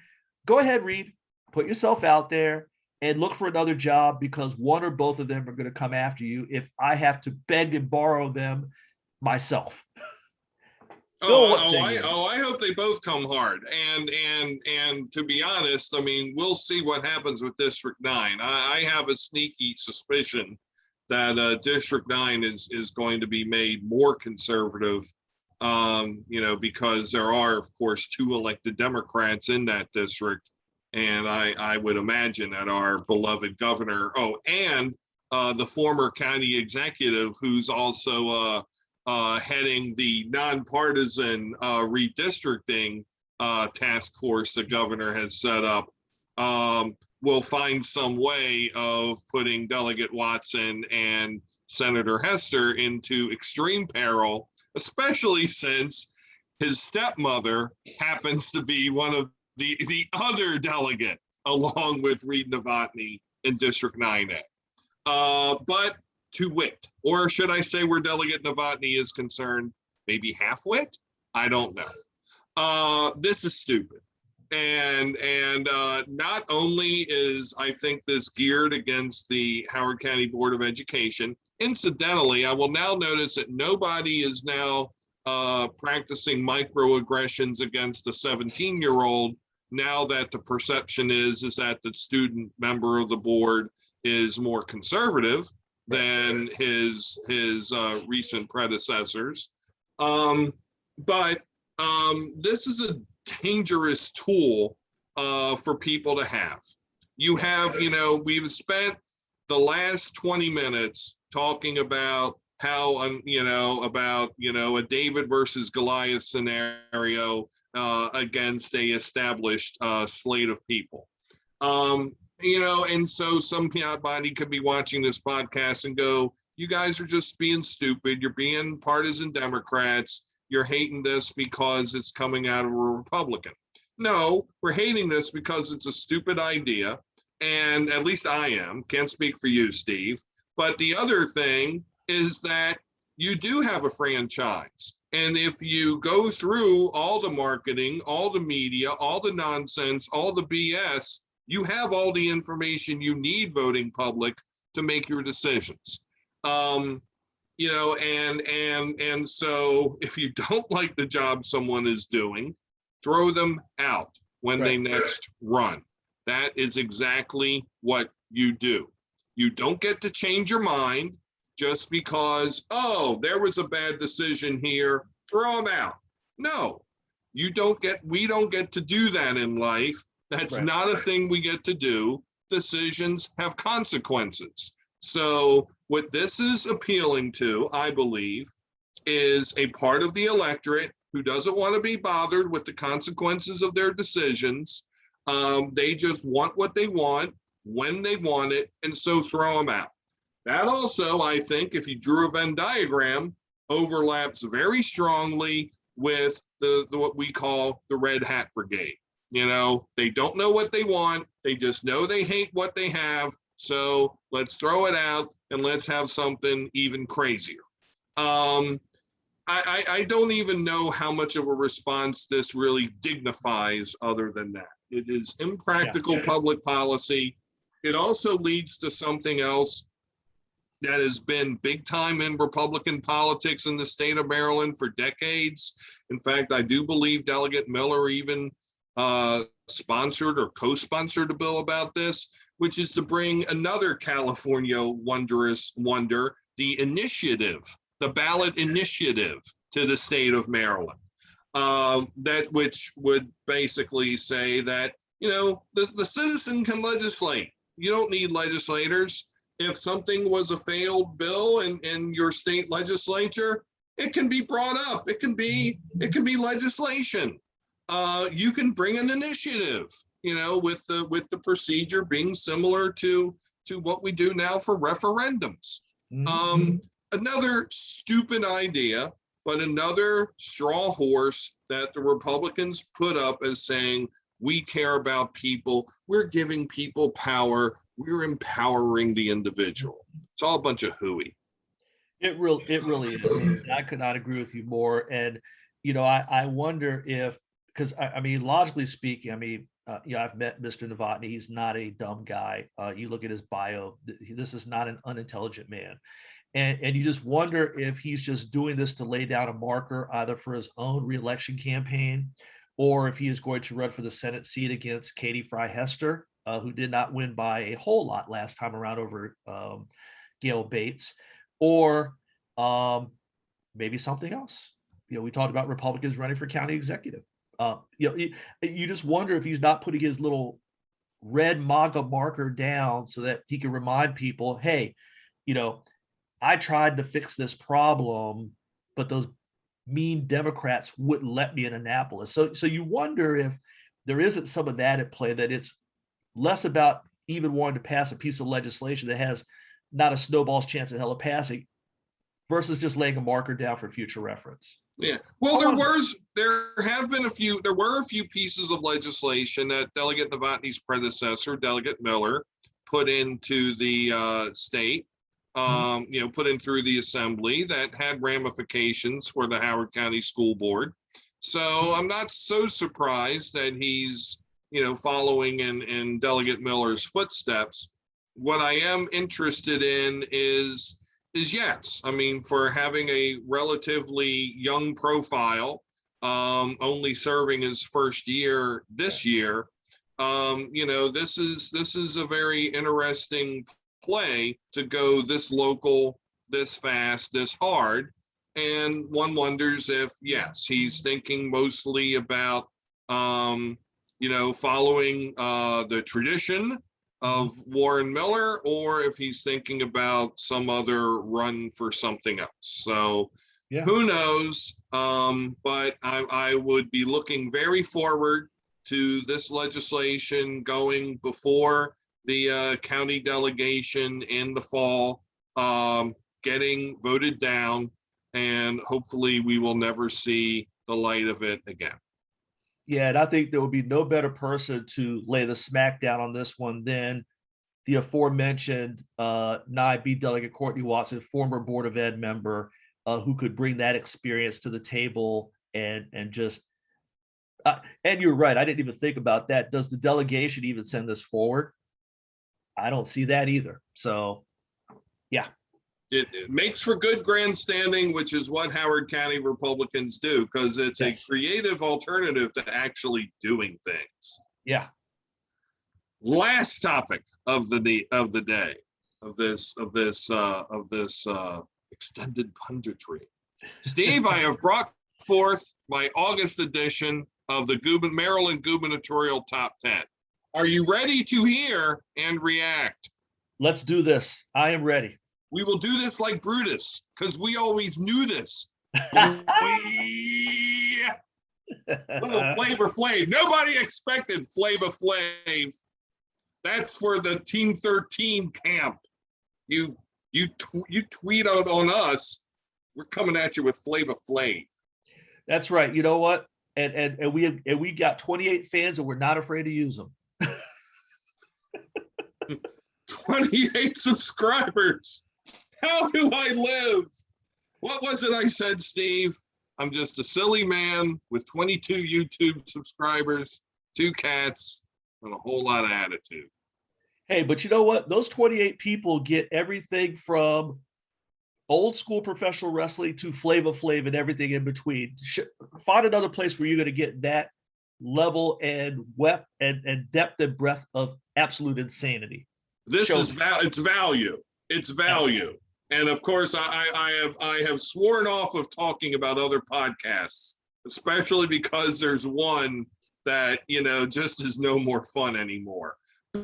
go ahead, Reed, put yourself out there and look for another job, because one or both of them are going to come after you if I have to beg and borrow them myself. I hope they both come hard. And to be honest, I mean, we'll see what happens with District 9. I have a sneaky suspicion that District 9 is going to be made more conservative, because there are, of course, 2 elected Democrats in that district. And I would imagine that our beloved governor, and the former county executive, who's also heading the nonpartisan redistricting task force the governor has set up, will find some way of putting Delegate Watson and Senator Hester into extreme peril, especially since his stepmother happens to be one of the other delegate, along with Reed Novotny in District 9A. But to wit, or should I say where Delegate Novotny is concerned, maybe half-wit? I don't know. This is stupid. And not only is, I think, this geared against the Howard County Board of Education, incidentally, I will now notice that nobody is now practicing microaggressions against a 17-year-old, now that the perception is that the student member of the board is more conservative than his recent predecessors. But this is a dangerous tool for people to have. You have, we've spent the last 20 minutes talking about how, a David versus Goliath scenario against a established slate of people. And so somebody could be watching this podcast and go, you guys are just being stupid. You're being partisan Democrats. You're hating this because it's coming out of a Republican. No, we're hating this because it's a stupid idea. And at least I am. Can't speak for you, Steve. But the other thing is that you do have a franchise. And if you go through all the marketing, all the media, all the nonsense, all the BS, you have all the information you need, voting public, to make your decisions. And so if you don't like the job someone is doing, throw them out when they next run. That is exactly what you do. You don't get to change your mind just because, there was a bad decision here, throw them out. No, we don't get to do that in life. That's not a thing we get to do. Decisions have consequences. So what this is appealing to, I believe, is a part of the electorate who doesn't want to be bothered with the consequences of their decisions. They just want what they want. when they want it, and so throw them out. That also, I think, if you drew a Venn diagram, overlaps very strongly with the what we call the Red Hat Brigade. You know, they don't know what they want. They just know they hate what they have. So let's throw it out and let's have something even crazier. I don't even know how much of a response this really dignifies other than that. It is impractical public policy. It also leads to something else that has been big time in Republican politics in the state of Maryland for decades. In fact, I do believe Delegate Miller even sponsored or co-sponsored a bill about this, which is to bring another California wondrous wonder, the initiative, the ballot initiative, to the state of Maryland. That which would basically say that, you know, the citizen can legislate. You don't need legislators. If something was a failed bill in your state legislature, it can be brought up. It can be legislation. You can bring an initiative, you know, with the procedure being similar to what we do now for referendums. Another stupid idea, but another straw horse that the Republicans put up as saying, we care about people, we're giving people power, we're empowering the individual. It's all a bunch of hooey. It really is. I could not agree with you more. And, you know, I wonder if, because I mean, logically speaking, I mean, you know, I've met Mr. Novotny. He's not a dumb guy. You look at his bio, this is not an unintelligent man. And you just wonder if he's just doing this to lay down a marker either for his own reelection campaign, or if he is going to run for the Senate seat against Katie Fry Hester, who did not win by a whole lot last time around over Gail Bates, or maybe something else. You know, we talked about Republicans running for county executive. You know, you just wonder if he's not putting his little red MAGA marker down so that he can remind people, hey, you know, I tried to fix this problem, but those mean Democrats wouldn't let me in Annapolis. So you wonder if there isn't some of that at play, that it's less about even wanting to pass a piece of legislation that has not a snowball's chance in hell of passing, versus just laying a marker down for future reference. Yeah, well, there were a few pieces of legislation that Delegate Novotny's predecessor, Delegate Miller, put into the state. You know, put in through the assembly that had ramifications for the Howard County School Board. So I'm not so surprised that he's, you know, following in Delegate Miller's footsteps. What I am interested in is yes, I mean, for having a relatively young profile, only serving his first year this year, you know, this is a very interesting play to go this local, this fast, this hard. And one wonders if, yes, he's thinking mostly about, you know, following the tradition of Warren Miller, or if he's thinking about some other run for something else. So who knows? But I would be looking very forward to this legislation going before the county delegation in the fall, getting voted down, and hopefully we will never see the light of it again. Yeah, and I think there will be no better person to lay the smackdown on this one than the aforementioned NIB Delegate Courtney Watson, former Board of Ed member, who could bring that experience to the table and just. And you're right, I didn't even think about that. Does the delegation even send this forward? I don't see that either. So, yeah. It makes for good grandstanding, which is what Howard County Republicans do, because it's a creative alternative to actually doing things. Yeah. Last topic of the day of this extended punditry. Steve, I have brought forth my August edition of the Maryland Gubernatorial Top 10. Are you ready to hear and react? Let's do this. I am ready. We will do this like Brutus, because we always knew this. Little Flavor Flav. Nobody expected Flavor Flav That's for the Team 13 camp. You tweet out on us. We're coming at you with Flava Flav. That's right. You know what? And we got 28 fans, and we're not afraid to use them. 28 subscribers. How do I live? What was it I said, Steve? I'm just a silly man with 22 YouTube subscribers, 2 cats, and a whole lot of attitude. Hey, but you know what? Those 28 people get everything from old school professional wrestling to Flava Flav and everything in between. Find another place where you're going to get that level and depth and breadth of absolute insanity. It's value. It's value. And of course, I have sworn off of talking about other podcasts, especially because there's one that, just is no more fun anymore.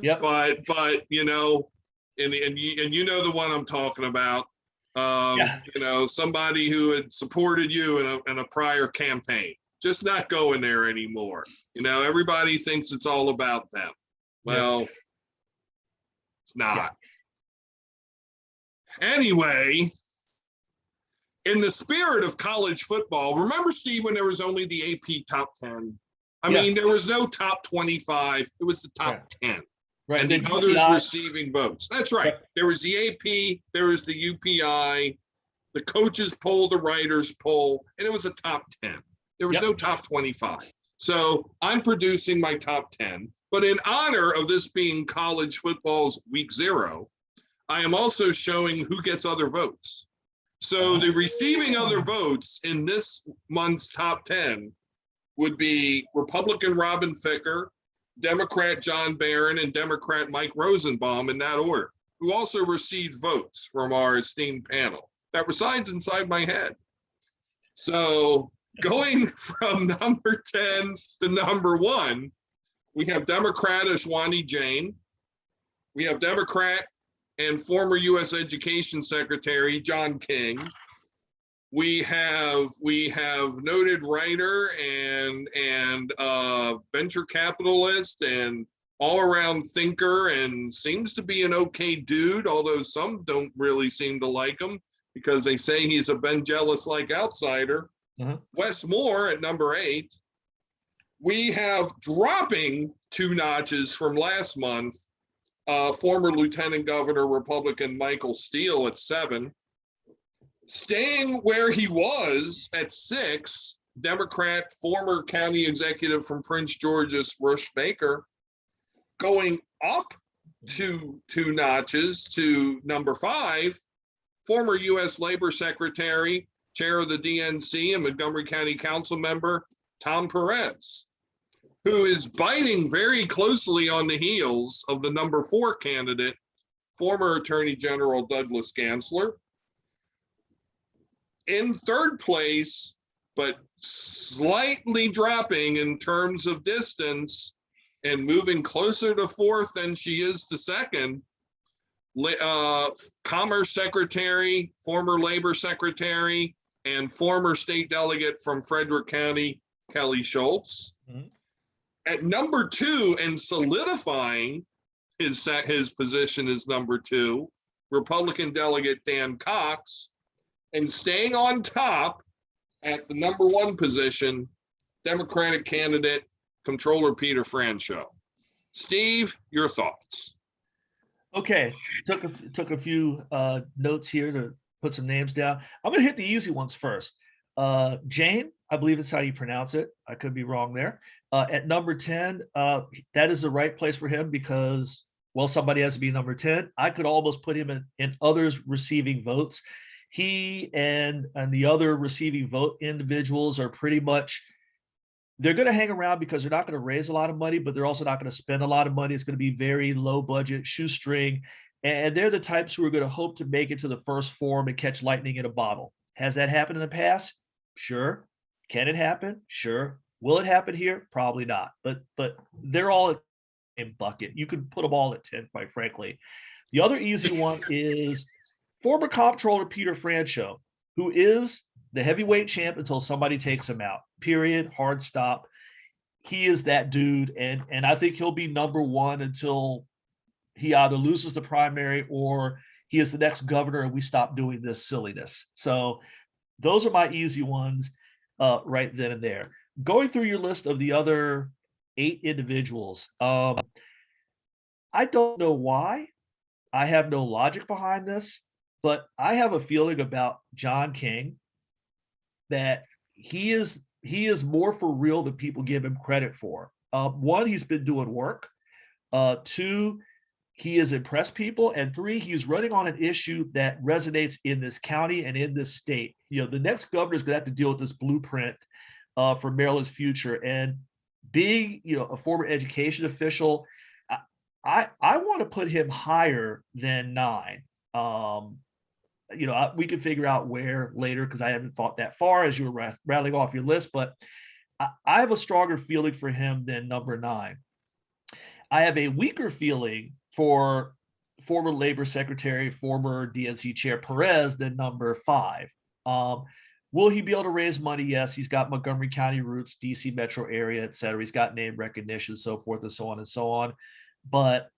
Yep. But and you know the one I'm talking about. Somebody who had supported you in a prior campaign, just not going there anymore. Everybody thinks it's all about them. Well, it's not. Yeah. Anyway, in the spirit of college football, remember, Steve, when there was only the AP top 10? I mean, there was no top 25. It was the top 10. Right. And the others receiving votes. That's right. There was the AP, there was the UPI, the coaches poll, the writers poll, and it was a top 10. There was no top 25. So I'm producing my top 10. But in honor of this being college football's week 0, I am also showing who gets other votes. So the receiving other votes in this month's top 10 would be Republican Robin Ficker, Democrat John Barron, and Democrat Mike Rosenbaum, in that order, who also received votes from our esteemed panel. That resides inside my head. So going from number 10 to number 1, we have Democrat Ashwani Jain. We have Democrat and former U.S. Education Secretary John King. We have noted writer and venture capitalist and all-around thinker, and seems to be an okay dude, although some don't really seem to like him because they say he's a Ben Jealous-like outsider. Wes Moore at number 8. We have, dropping 2 notches from last month, former Lieutenant Governor Republican Michael Steele at 7. Staying where he was at 6, Democrat former county executive from Prince George's, Rush Baker. Going up 2 notches to number 5, former U.S. Labor Secretary, chair of the DNC and Montgomery County Council member, Tom Perez, who is biting very closely on the heels of the number 4 candidate, former Attorney General Douglas Gansler. In 3rd place, but slightly dropping in terms of distance and moving closer to 4th than she is to 2nd, Commerce Secretary, former Labor Secretary, and former state delegate from Frederick County, Kelly Schultz. At number 2, and solidifying his position as number 2, Republican delegate Dan Cox. And staying on top at the number 1 position, Democratic candidate, Comptroller Peter Franchot. Steve, your thoughts? Okay, took a few notes here to put some names down. I'm going to hit the easy ones first. Jane, I believe that's how you pronounce it. I could be wrong there. At number 10, that is the right place for him because, well, somebody has to be number 10. I could almost put him in others receiving votes. He and the other receiving vote individuals are pretty much, they're going to hang around because they're not going to raise a lot of money, but they're also not going to spend a lot of money. It's going to be very low budget, shoestring. And they're the types who are going to hope to make it to the first forum and catch lightning in a bottle. Has that happened in the past? Sure. Can it happen? Sure. Will it happen here? Probably not. But they're all in the same bucket. You could put them all at 10, quite frankly. The other easy one is former comptroller Peter Franchot, who is the heavyweight champ until somebody takes him out. Period. Hard stop. He is that dude, and I think he'll be number 1 until he either loses the primary or he is the next governor and we stop doing this silliness. So those are my easy ones right then and there. Going through your list of the other 8 individuals, I don't know why. I have no logic behind this, but I have a feeling about John King that he is more for real than people give him credit for. One, he's been doing work. Two, he has impressed people, and 3, he's running on an issue that resonates in this county and in this state. The next governor is going to have to deal with this blueprint for Maryland's future. And being, a former education official, I want to put him higher than 9. We can figure out where later because I haven't thought that far as you were rattling off your list, but I have a stronger feeling for him than number 9. I have a weaker feeling for former Labor Secretary, former DNC Chair Perez than number 5. Will he be able to raise money? Yes, he's got Montgomery County roots, DC metro area, et cetera. He's got name recognition, so forth and so on and so on. But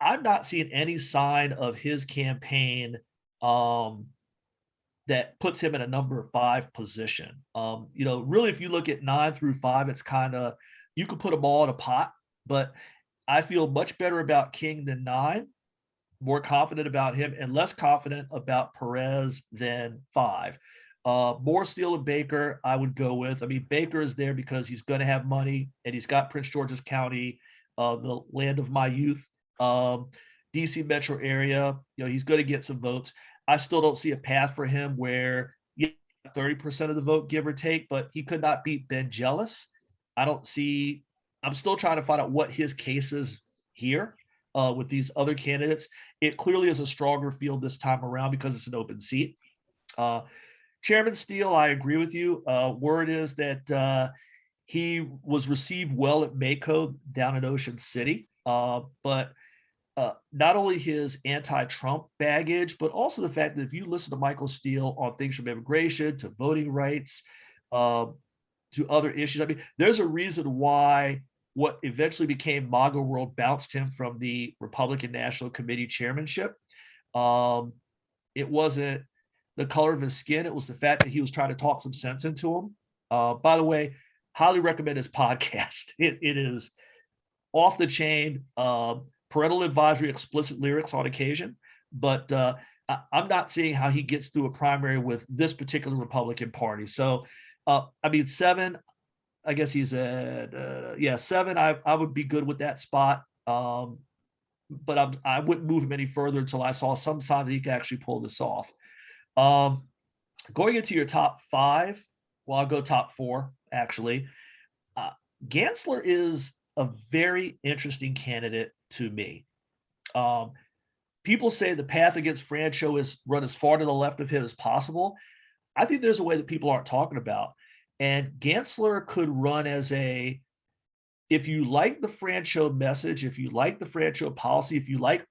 I'm not seeing any sign of his campaign that puts him in a number 5 position. Really, if you look at 9 through 5, it's kind of, you could put them all in a pot, but I feel much better about King than 9, more confident about him, and less confident about Perez than 5. More Steele and Baker, I would go with. I mean, Baker is there because he's going to have money, and he's got Prince George's County, the land of my youth, DC metro area. He's going to get some votes. I still don't see a path for him where 30% of the vote, give or take, but he could not beat Ben Jealous. I'm still trying to find out what his case is here with these other candidates. It clearly is a stronger field this time around because it's an open seat. Chairman Steele, I agree with you. Word is that he was received well at Mako down in Ocean City, but not only his anti-Trump baggage, but also the fact that if you listen to Michael Steele on things from immigration to voting rights, to other issues. I mean, there's a reason why what eventually became MAGA World bounced him from the Republican National Committee chairmanship. It wasn't the color of his skin. It was the fact that he was trying to talk some sense into him. By the way, highly recommend his podcast. It is off the chain, parental advisory, explicit lyrics on occasion, but I'm not seeing how he gets through a primary with this particular Republican Party. So, 7, I guess he's at 7. I would be good with that spot, but I wouldn't move him any further until I saw some sign that he could actually pull this off. Going into your top 5, well, I'll go top 4 actually. Gansler is a very interesting candidate to me. People say the path against Francho is run as far to the left of him as possible. I think there's a way that people aren't talking about. And Gansler could run as if you like the Francho message, if you like the Francho policy, if you like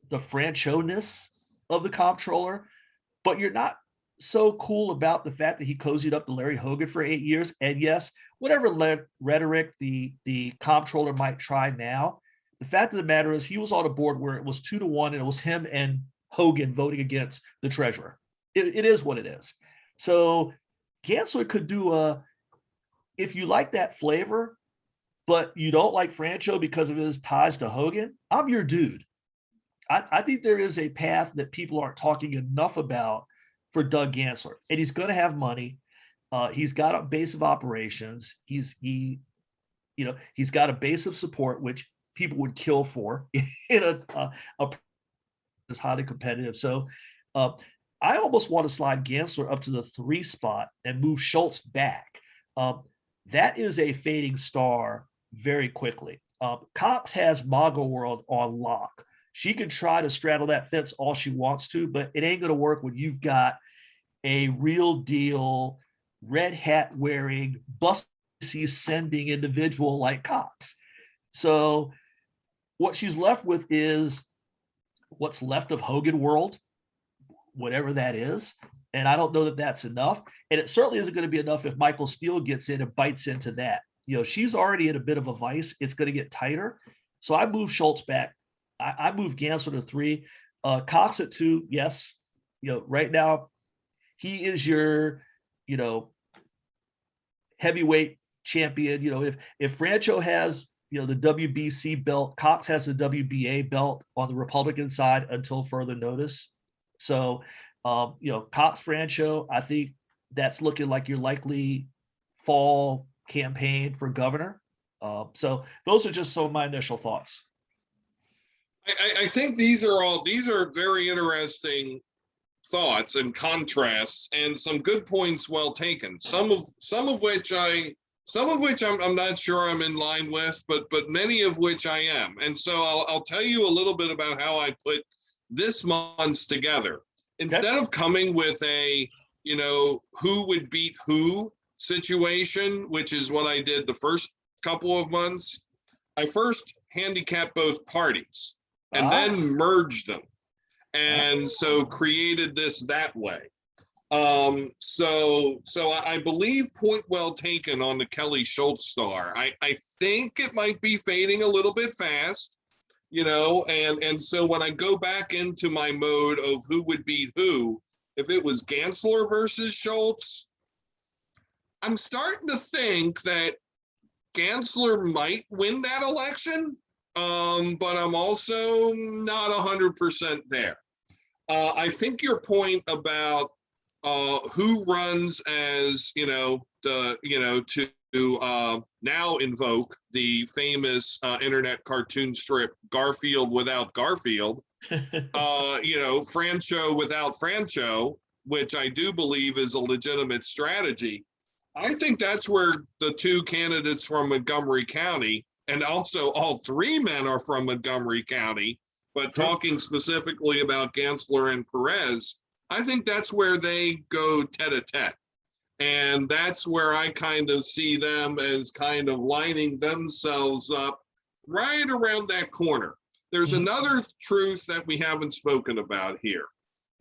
the Francho-ness of the comptroller, but you're not so cool about the fact that he cozied up to Larry Hogan for 8 years. And yes, whatever rhetoric the comptroller might try now, the fact of the matter is he was on a board where it was 2-1 and it was him and Hogan voting against the treasurer. It is what it is. So Gansler could do if you like that flavor, but you don't like Francho because of his ties to Hogan, I'm your dude. I think there is a path that people aren't talking enough about for Doug Gansler, and he's going to have money. He's got a base of operations. He's got a base of support, which people would kill for in a is highly competitive. So I almost want to slide Gansler up to the 3 spot and move Schultz back. That is a fading star very quickly. Cox has MAGA World on lock. She can try to straddle that fence all she wants to, but it ain't going to work when you've got a real deal, red hat wearing, bus sending individual like Cox. So what she's left with is what's left of Hogan World, whatever that is. And I don't know that that's enough. And it certainly isn't going to be enough if Michael Steele gets in and bites into that. She's already in a bit of a vice. It's going to get tighter. So I move Schultz back. I move Gansler to 3, Cox at 2. Yes, right now he is your, heavyweight champion. If Francho has, the WBC belt, Cox has the WBA belt on the Republican side until further notice. So, Cox Francho, I think that's looking like your likely fall campaign for governor. So those are just some of my initial thoughts. I think these are very interesting thoughts and contrasts, and some good points well taken. Some of which I'm not sure I'm in line with, but many of which I am. And so I'll tell you a little bit about how I put this month's together. Instead of coming with a who would beat who situation, which is what I did the first couple of months, I first handicapped both parties and then merged them. And so created this that way. So I believe point well taken on the Kelly Schultz star. I think it might be fading a little bit fast, and so when I go back into my mode of who would beat who, if it was Gansler versus Schultz, I'm starting to think that Gansler might win that election, but I'm also not 100% there. I think your point about who runs as to now invoke the famous internet cartoon strip Garfield Without Garfield, Francho without Francho, which I do believe is a legitimate strategy. I think that's where the two candidates from Montgomery County, and also all three men are from Montgomery County, but talking specifically about Gansler and Perez, I think that's where they go tete-a-tete. And that's where I kind of see them as kind of lining themselves up right around that corner. There's another truth that we haven't spoken about here.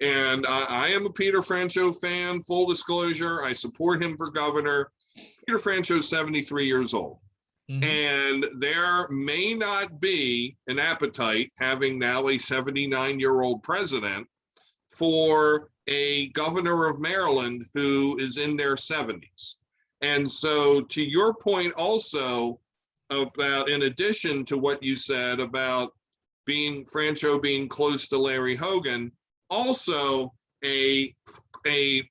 And I am a Peter Francho fan, full disclosure. I support him for governor. Peter Francho's 73 years old. And there may not be an appetite, having now a 79-year-old president, for a governor of Maryland who is in their 70s. And so to your point also about, in addition to what you said about Francho being close to Larry Hogan, also a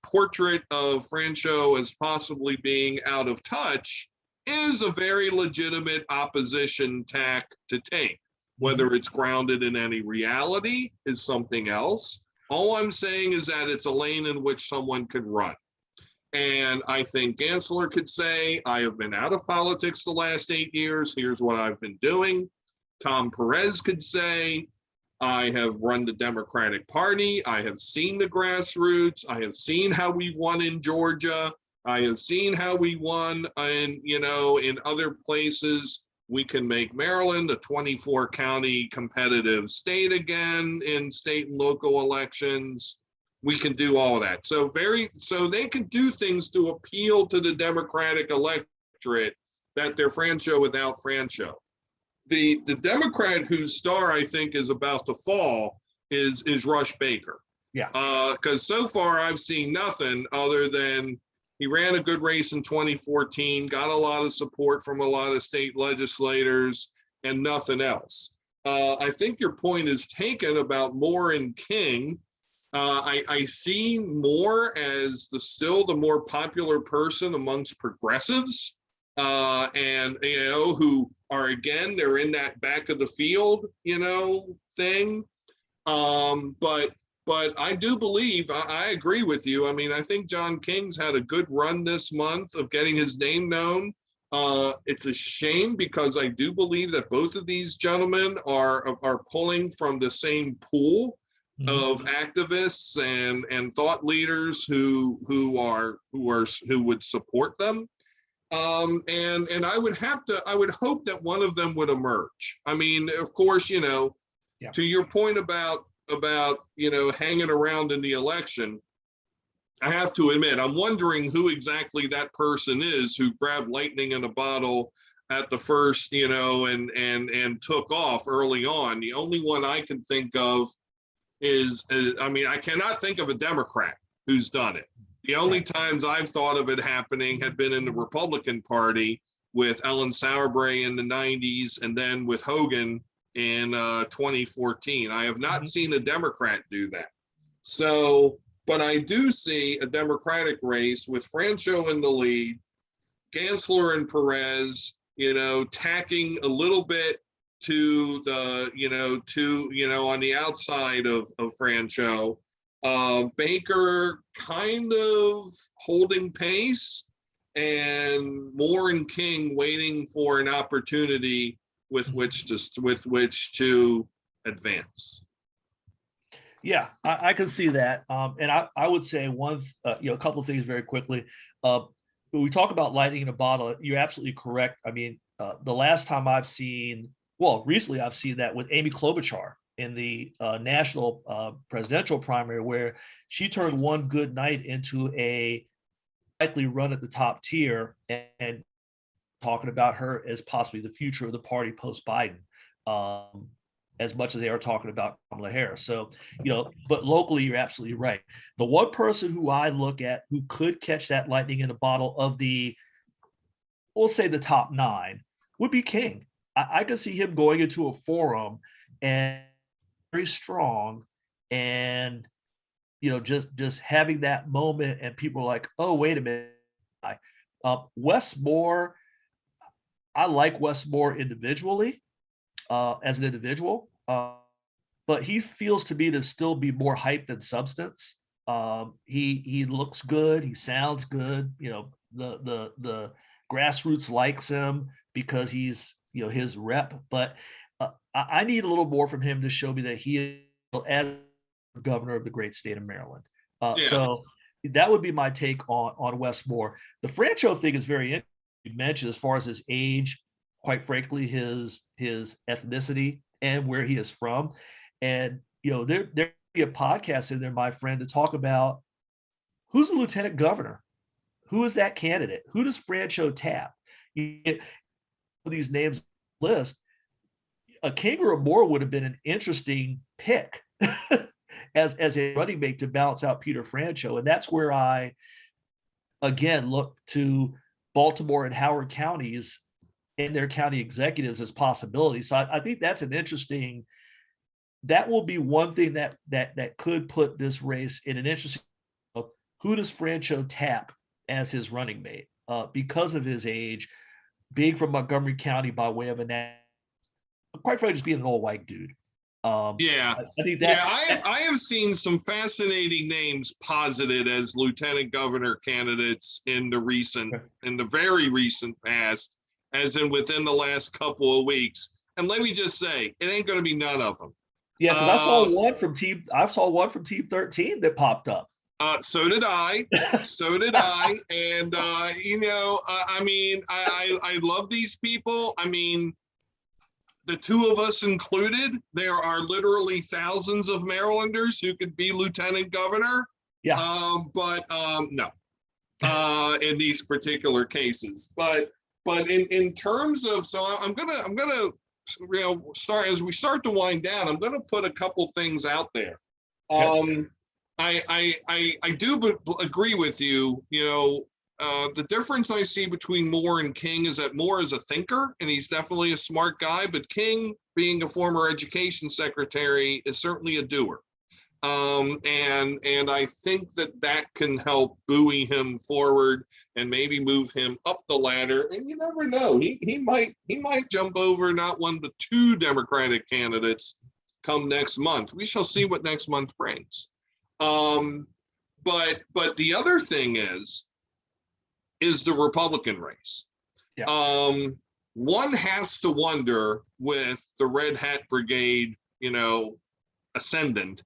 portrait of Francho as possibly being out of touch is a very legitimate opposition tack to take. Whether it's grounded in any reality is something else. All I'm saying is that it's a lane in which someone could run. And I think Gansler could say, I have been out of politics the last 8 years. Here's what I've been doing. Tom Perez could say, I have run the Democratic Party. I have seen the grassroots. I have seen how we've won in Georgia. I have seen how we won in other places. We can make Maryland a 24-county competitive state again in state and local elections. We can do all of that. So they can do things to appeal to the Democratic electorate that they're Francho without Francho. The Democrat whose star I think is about to fall is Rush Baker. Yeah. Because so far I've seen nothing other than he ran a good race in 2014, got a lot of support from a lot of state legislators, and nothing else. I think your point is taken about Moore and King. I see Moore as the more popular person amongst progressives, and who are, again, they're in that back of the field, thing. But I do believe, I agree with you. I mean, I think John King's had a good run this month of getting his name known. It's a shame because I do believe that both of these gentlemen are pulling from the same pool of activists and thought leaders who would support them. And I would hope that one of them would emerge. I mean, of course, to your point about hanging around in the election, I have to admit, I'm wondering who exactly that person is who grabbed lightning in a bottle at the first, and took off early on. The only one I can think of is I cannot think of a Democrat who's done it. The only times I've thought of it happening had been in the Republican Party with Ellen Sauerbrey in the 90s and then with Hogan in 2014. I have not seen a Democrat do that. So, but I do see a Democratic race with Francho in the lead, Gansler and Perez, tacking a little bit to the, on the outside of Francho. Baker kind of holding pace, and Moore and King waiting for an opportunity with which to advance. Yeah, I can see that. And I would say a couple of things very quickly. When we talk about lightning in a bottle, you're absolutely correct. I mean, the last time recently I've seen that with Amy Klobuchar in the national presidential primary, where she turned one good night into a likely run at the top tier, and talking about her as possibly the future of the party post Biden, as much as they are talking about Kamala Harris. So, but locally, you're absolutely right. The one person who I look at who could catch that lightning in a bottle of we'll say the top 9, would be King. I could see him going into a forum and very strong, and just having that moment, and people are like, oh, wait a minute. Wes Moore, I like Wes Moore individually, as an individual, but he feels to me to still be more hype than substance. He looks good, he sounds good. The grassroots likes him because he's his rep. But I need a little more from him to show me that he is as governor of the great state of Maryland. So that would be my take on Wes Moore. The Francho thing is very interesting. You mentioned as far as his age, quite frankly, his ethnicity and where he is from. And, there be a podcast in there, my friend, to talk about who's the lieutenant governor, who is that candidate, who does Francho tap? You get these names list. A King or a Moore would have been an interesting pick as a running mate to balance out Peter Francho. And that's where I, again, look to Baltimore and Howard counties and their county executives as possibilities. So I think that's that will be one thing that could put this race in an interesting, who does Francho tap as his running mate, because of his age, being from Montgomery County by way of quite frankly, just being an old white dude. I think that. I have seen some fascinating names posited as lieutenant governor candidates in the very recent past, as in within the last couple of weeks. And let me just say, it ain't going to be none of them. Yeah, because I saw one from Team 13 that popped up. So did I. And I love these people. I mean, the two of us included, there are literally thousands of Marylanders who could be lieutenant governor. Yeah. No. In these particular cases, but in terms of, so I'm gonna start as we start to wind down. I'm gonna put a couple things out there. I do agree with you. The difference I see between Moore and King is that Moore is a thinker, and he's definitely a smart guy, but King, being a former education secretary, is certainly a doer. And I think that can help buoy him forward and maybe move him up the ladder. And you never know, he might jump over not one but two Democratic candidates come next month. We shall see what next month brings. But the other thing is the Republican race. Yeah. One has to wonder, with the Red Hat Brigade, ascendant,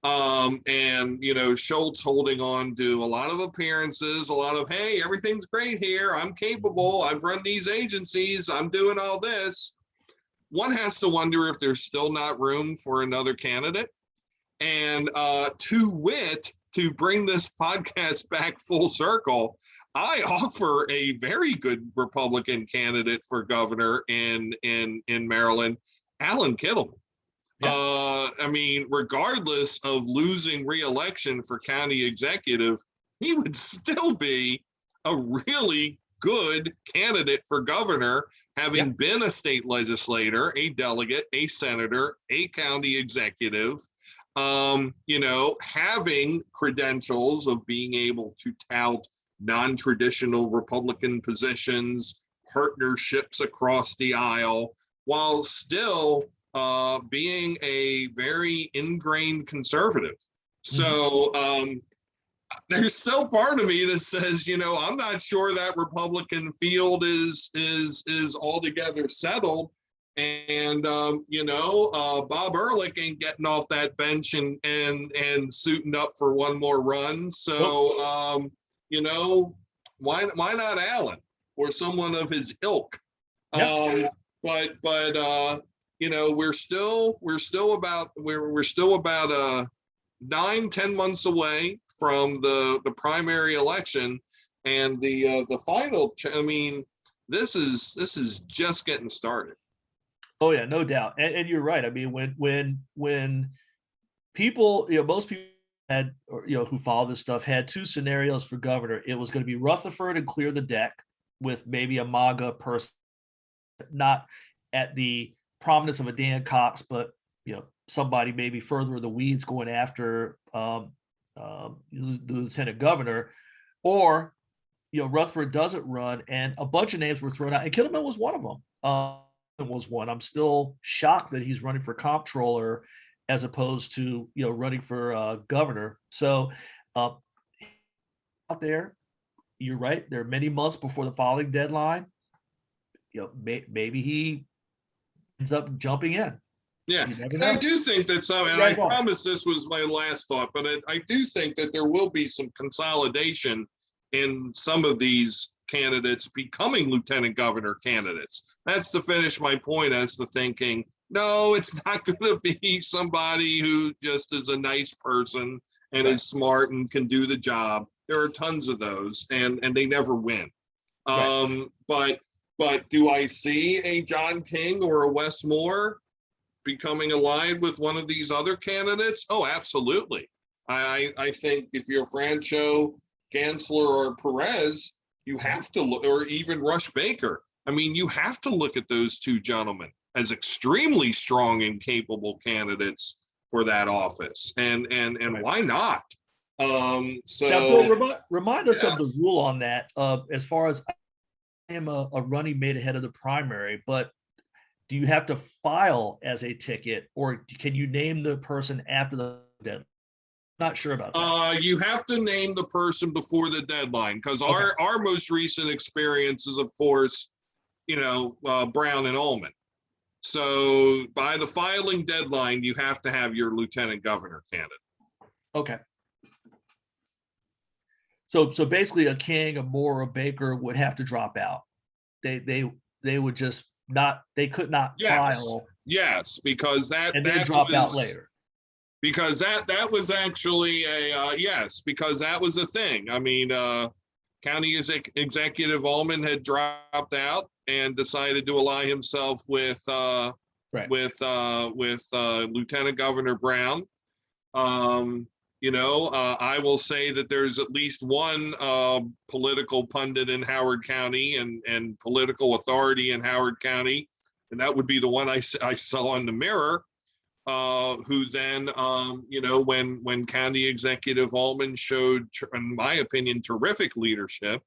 and Schultz holding on to a lot of appearances, a lot of, hey, everything's great here, I'm capable, I've run these agencies, I'm doing all this. One has to wonder if there's still not room for another candidate. And to bring this podcast back full circle, I offer a very good Republican candidate for governor in Maryland, Alan Kittle. Yeah. I mean, regardless of losing re-election for county executive, he would still be a really good candidate for governor, having been a state legislator, a delegate, a senator, a county executive, you know, having credentials of being able to tout non-traditional Republican positions, partnerships across the aisle, while still being a very ingrained conservative. So there's still part of me that says, you know, I'm not sure that Republican field is altogether settled. And you know, Bob Ehrlich ain't getting off that bench and suiting up for one more run. So you know, why not Alan or someone of his ilk? But you know, we're still about 9-10 months away from the primary election, and the final. I mean, this is just getting started. Oh yeah, no doubt, and you're right. I mean, when people, you know, most people had, or, you know, who follow this stuff had two scenarios for governor. It was going to be Rutherford and clear the deck with maybe a MAGA person, not at the prominence of a Dan Cox, but you know, somebody maybe further in the weeds going after the lieutenant governor, or you know, Rutherford doesn't run, and a bunch of names were thrown out, and Kittleman was one of them. Was one. I'm still shocked that he's running for comptroller as opposed to, you know, running for governor. So out there, you're right. There are many months before the filing deadline. You know, maybe he ends up jumping in. Yeah, and I do think that some, and I promise this was my last thought, but I do think that there will be some consolidation in some of these candidates becoming lieutenant governor candidates. That's to finish my point as to thinking, no, it's not going to be somebody who just is a nice person and is smart and can do the job. There are tons of those, and they never win. But do I see a John King or a Wes Moore becoming allied with one of these other candidates? Oh, absolutely. I think if you're Francho, Gansler, or Perez, you have to look, or even Rush Baker. I mean, you have to look at those two gentlemen as extremely strong and capable candidates for that office. And why not? So now, Bill, remind us of the rule on that. As far as I am a running mate ahead of the primary, but do you have to file as a ticket, or can you name the person after the deadline? Not sure about that. You have to name the person before the deadline, because our most recent experience is, of course, you know, Brown and Ullman. So by the filing deadline, you have to have your lieutenant governor candidate. Okay. So basically, a King, a Moore, a Baker would have to drop out. They would just not. They could not file. Yes, because that drop out later. Because that was actually a yes, because that was the thing. I mean, County Executive Ullman had dropped out and decided to ally himself with Lieutenant Governor Brown. You know, I will say that there's at least one political pundit in Howard County and political authority in Howard County, and that would be the one I saw in the Mirror, who then, you know, when County Executive Ullman showed, in my opinion, terrific leadership,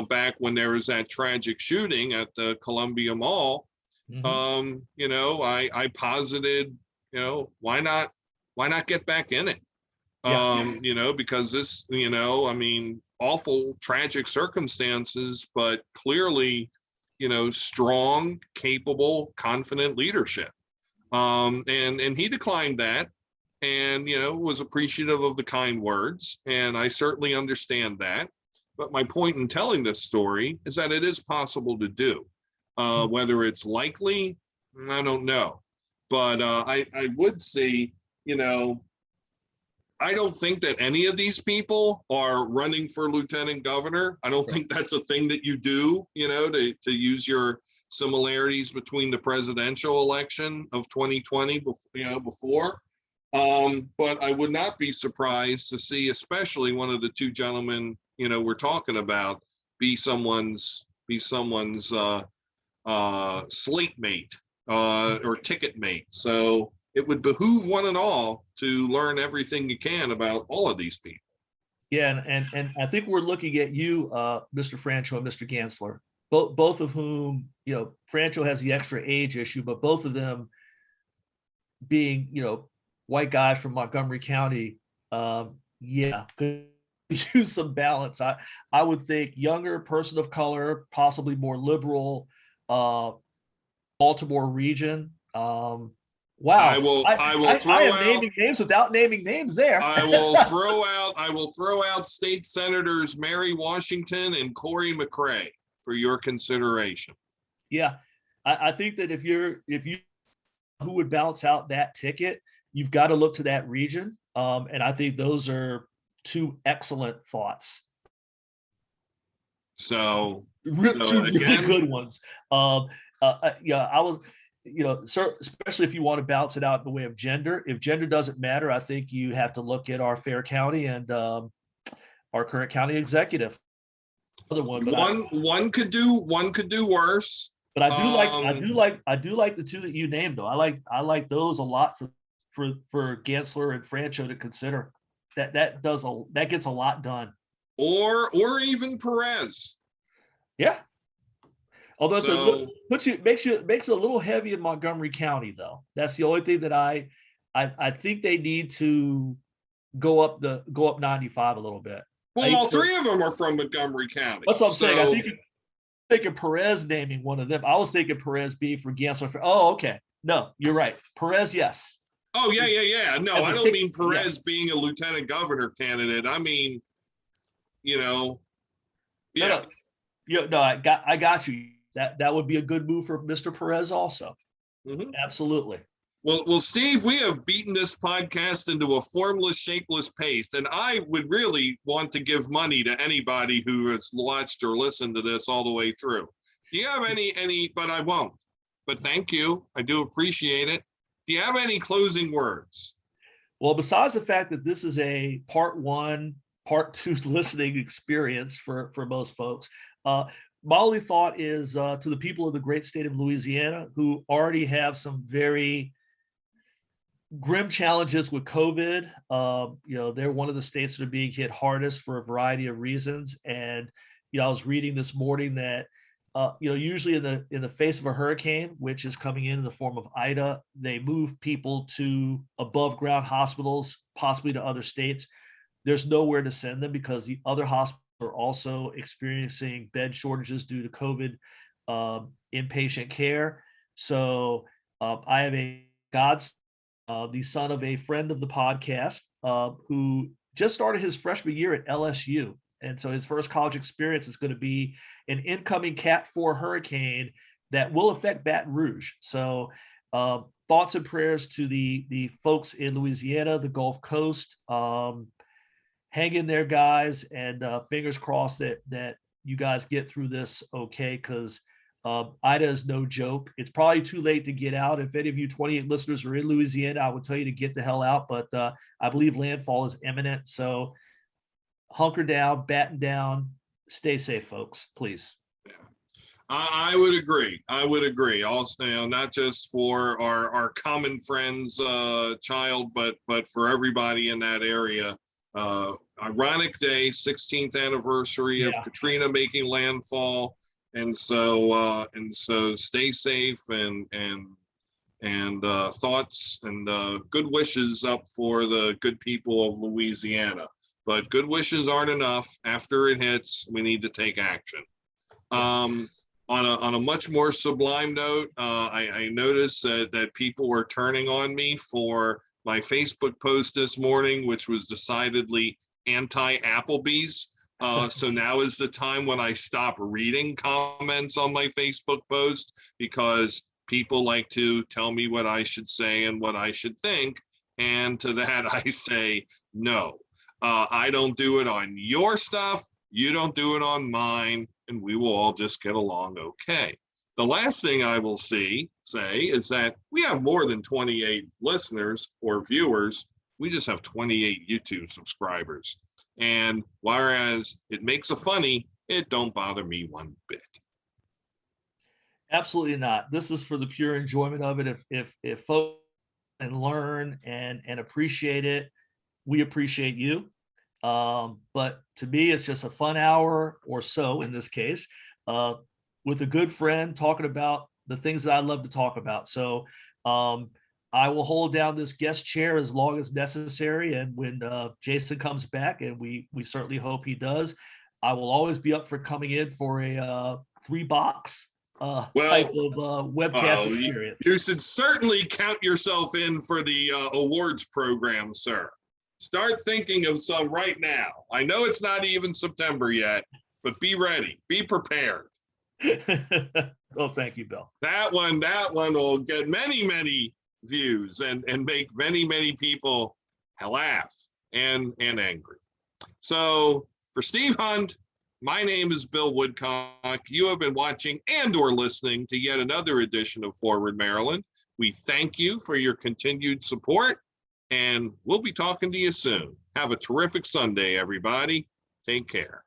back when there was that tragic shooting at the Columbia Mall, you know, I posited, you know, why not get back in it? You know, because this, you know, I mean, awful, tragic circumstances, but clearly, you know, strong, capable, confident leadership. And he declined that, and, you know, was appreciative of the kind words, and I certainly understand that. But my point in telling this story is that it is possible to do. Whether it's likely, I don't know. But I would say, you know, I don't think that any of these people are running for lieutenant governor. I don't think that's a thing that you do, to use your similarities between the presidential election of 2020, before. But I would not be surprised to see, especially one of the two gentlemen, we're talking about, be someone's slate mate or ticket mate. So it would behoove one and all to learn everything you can about all of these people. Yeah, and I think we're looking at you, Mr. Francho and Mr. Gansler, both of whom, Francho has the extra age issue, but both of them being, white guys from Montgomery County, could use some balance. I would think younger, person of color, possibly more liberal, Baltimore region. Wow. I will throw I am out naming names without naming names there. I will throw out state senators Mary Washington and Corey McCray for your consideration. Yeah. I think that if you who would balance out that ticket, you've got to look to that region. And I think those are two excellent thoughts. So Two again, really good ones. I was, especially if you want to balance it out in the way of gender. If gender doesn't matter, I think you have to look at our fair county and our current county executive. Other one, but one could do worse. But I do like the two that you named though. I like those a lot for Gansler and Francho to consider. That gets a lot done. Or even Perez. Yeah. Although makes it a little heavy in Montgomery County though. That's the only thing that I think they need to go up 95 a little bit. Well, all three of them are from Montgomery County. That's what I'm saying. I think thinking Perez naming one of them. I was thinking Perez being for Gansler. Oh, okay. No, you're right. Perez, yes. Oh, yeah. No, I don't mean Perez being a lieutenant governor candidate. I mean, yeah. No, I got you. That would be a good move for Mr. Perez also. Mm-hmm. Absolutely. Well, Steve, we have beaten this podcast into a formless, shapeless paste, and I would really want to give money to anybody who has watched or listened to this all the way through. Do you have any, but I won't. But thank you. I do appreciate it. Do you have any closing words? Well, besides the fact that this is a part 1, part 2 listening experience for most folks, my only thought is to the people of the great state of Louisiana who already have some very grim challenges with COVID. They're one of the states that are being hit hardest for a variety of reasons. And, I was reading this morning that, usually in the face of a hurricane, which is coming in the form of Ida, they move people to above ground hospitals, possibly to other states. There's nowhere to send them because the other hospitals are also experiencing bed shortages due to COVID inpatient care. So I have the son of a friend of the podcast who just started his freshman year at LSU. And so his first college experience is going to be an incoming Cat 4 hurricane that will affect Baton Rouge. So thoughts and prayers to the folks in Louisiana, the Gulf Coast. Hang in there, guys, and fingers crossed that you guys get through this okay, because Ida is no joke. It's probably too late to get out. If any of you 28 listeners are in Louisiana, I would tell you to get the hell out, but I believe landfall is imminent. So hunker down, batten down, stay safe, folks, please. Yeah. I would agree. Also, not just for our common friend's child, but for everybody in that area. Ironic day, 16th anniversary of Katrina making landfall. And so stay safe and thoughts and good wishes up for the good people of Louisiana. But good wishes aren't enough. After it hits, we need to take action. On a much more sublime note, I noticed that people were turning on me for my Facebook post this morning, which was decidedly anti-Applebee's. So now is the time when I stop reading comments on my Facebook post, because people like to tell me what I should say and what I should think. And to that, I say, no, I don't do it on your stuff. You don't do it on mine, and we will all just get along okay. The last thing I will say is that we have more than 28 listeners or viewers. We just have 28 YouTube subscribers. And whereas it makes a funny, it don't bother me one bit. Absolutely not. This is for the pure enjoyment of it. If folks and learn and appreciate it, we appreciate you. But to me, it's just a fun hour or so in this case, with a good friend talking about the things that I love to talk about. So I will hold down this guest chair as long as necessary. And when Jason comes back, and we certainly hope he does, I will always be up for coming in for a 3-box type of webcast experience. You should certainly count yourself in for the awards program, sir. Start thinking of some right now. I know it's not even September yet, but be ready, be prepared. Oh, thank you, Bill. That one will get many views and make many people laugh and angry. So for Steve Hunt, my name is Bill Woodcock. You have been watching and or listening to yet another edition of Forward Maryland. We thank you for your continued support, and we'll be talking to you soon. Have a terrific Sunday, everybody. Take care.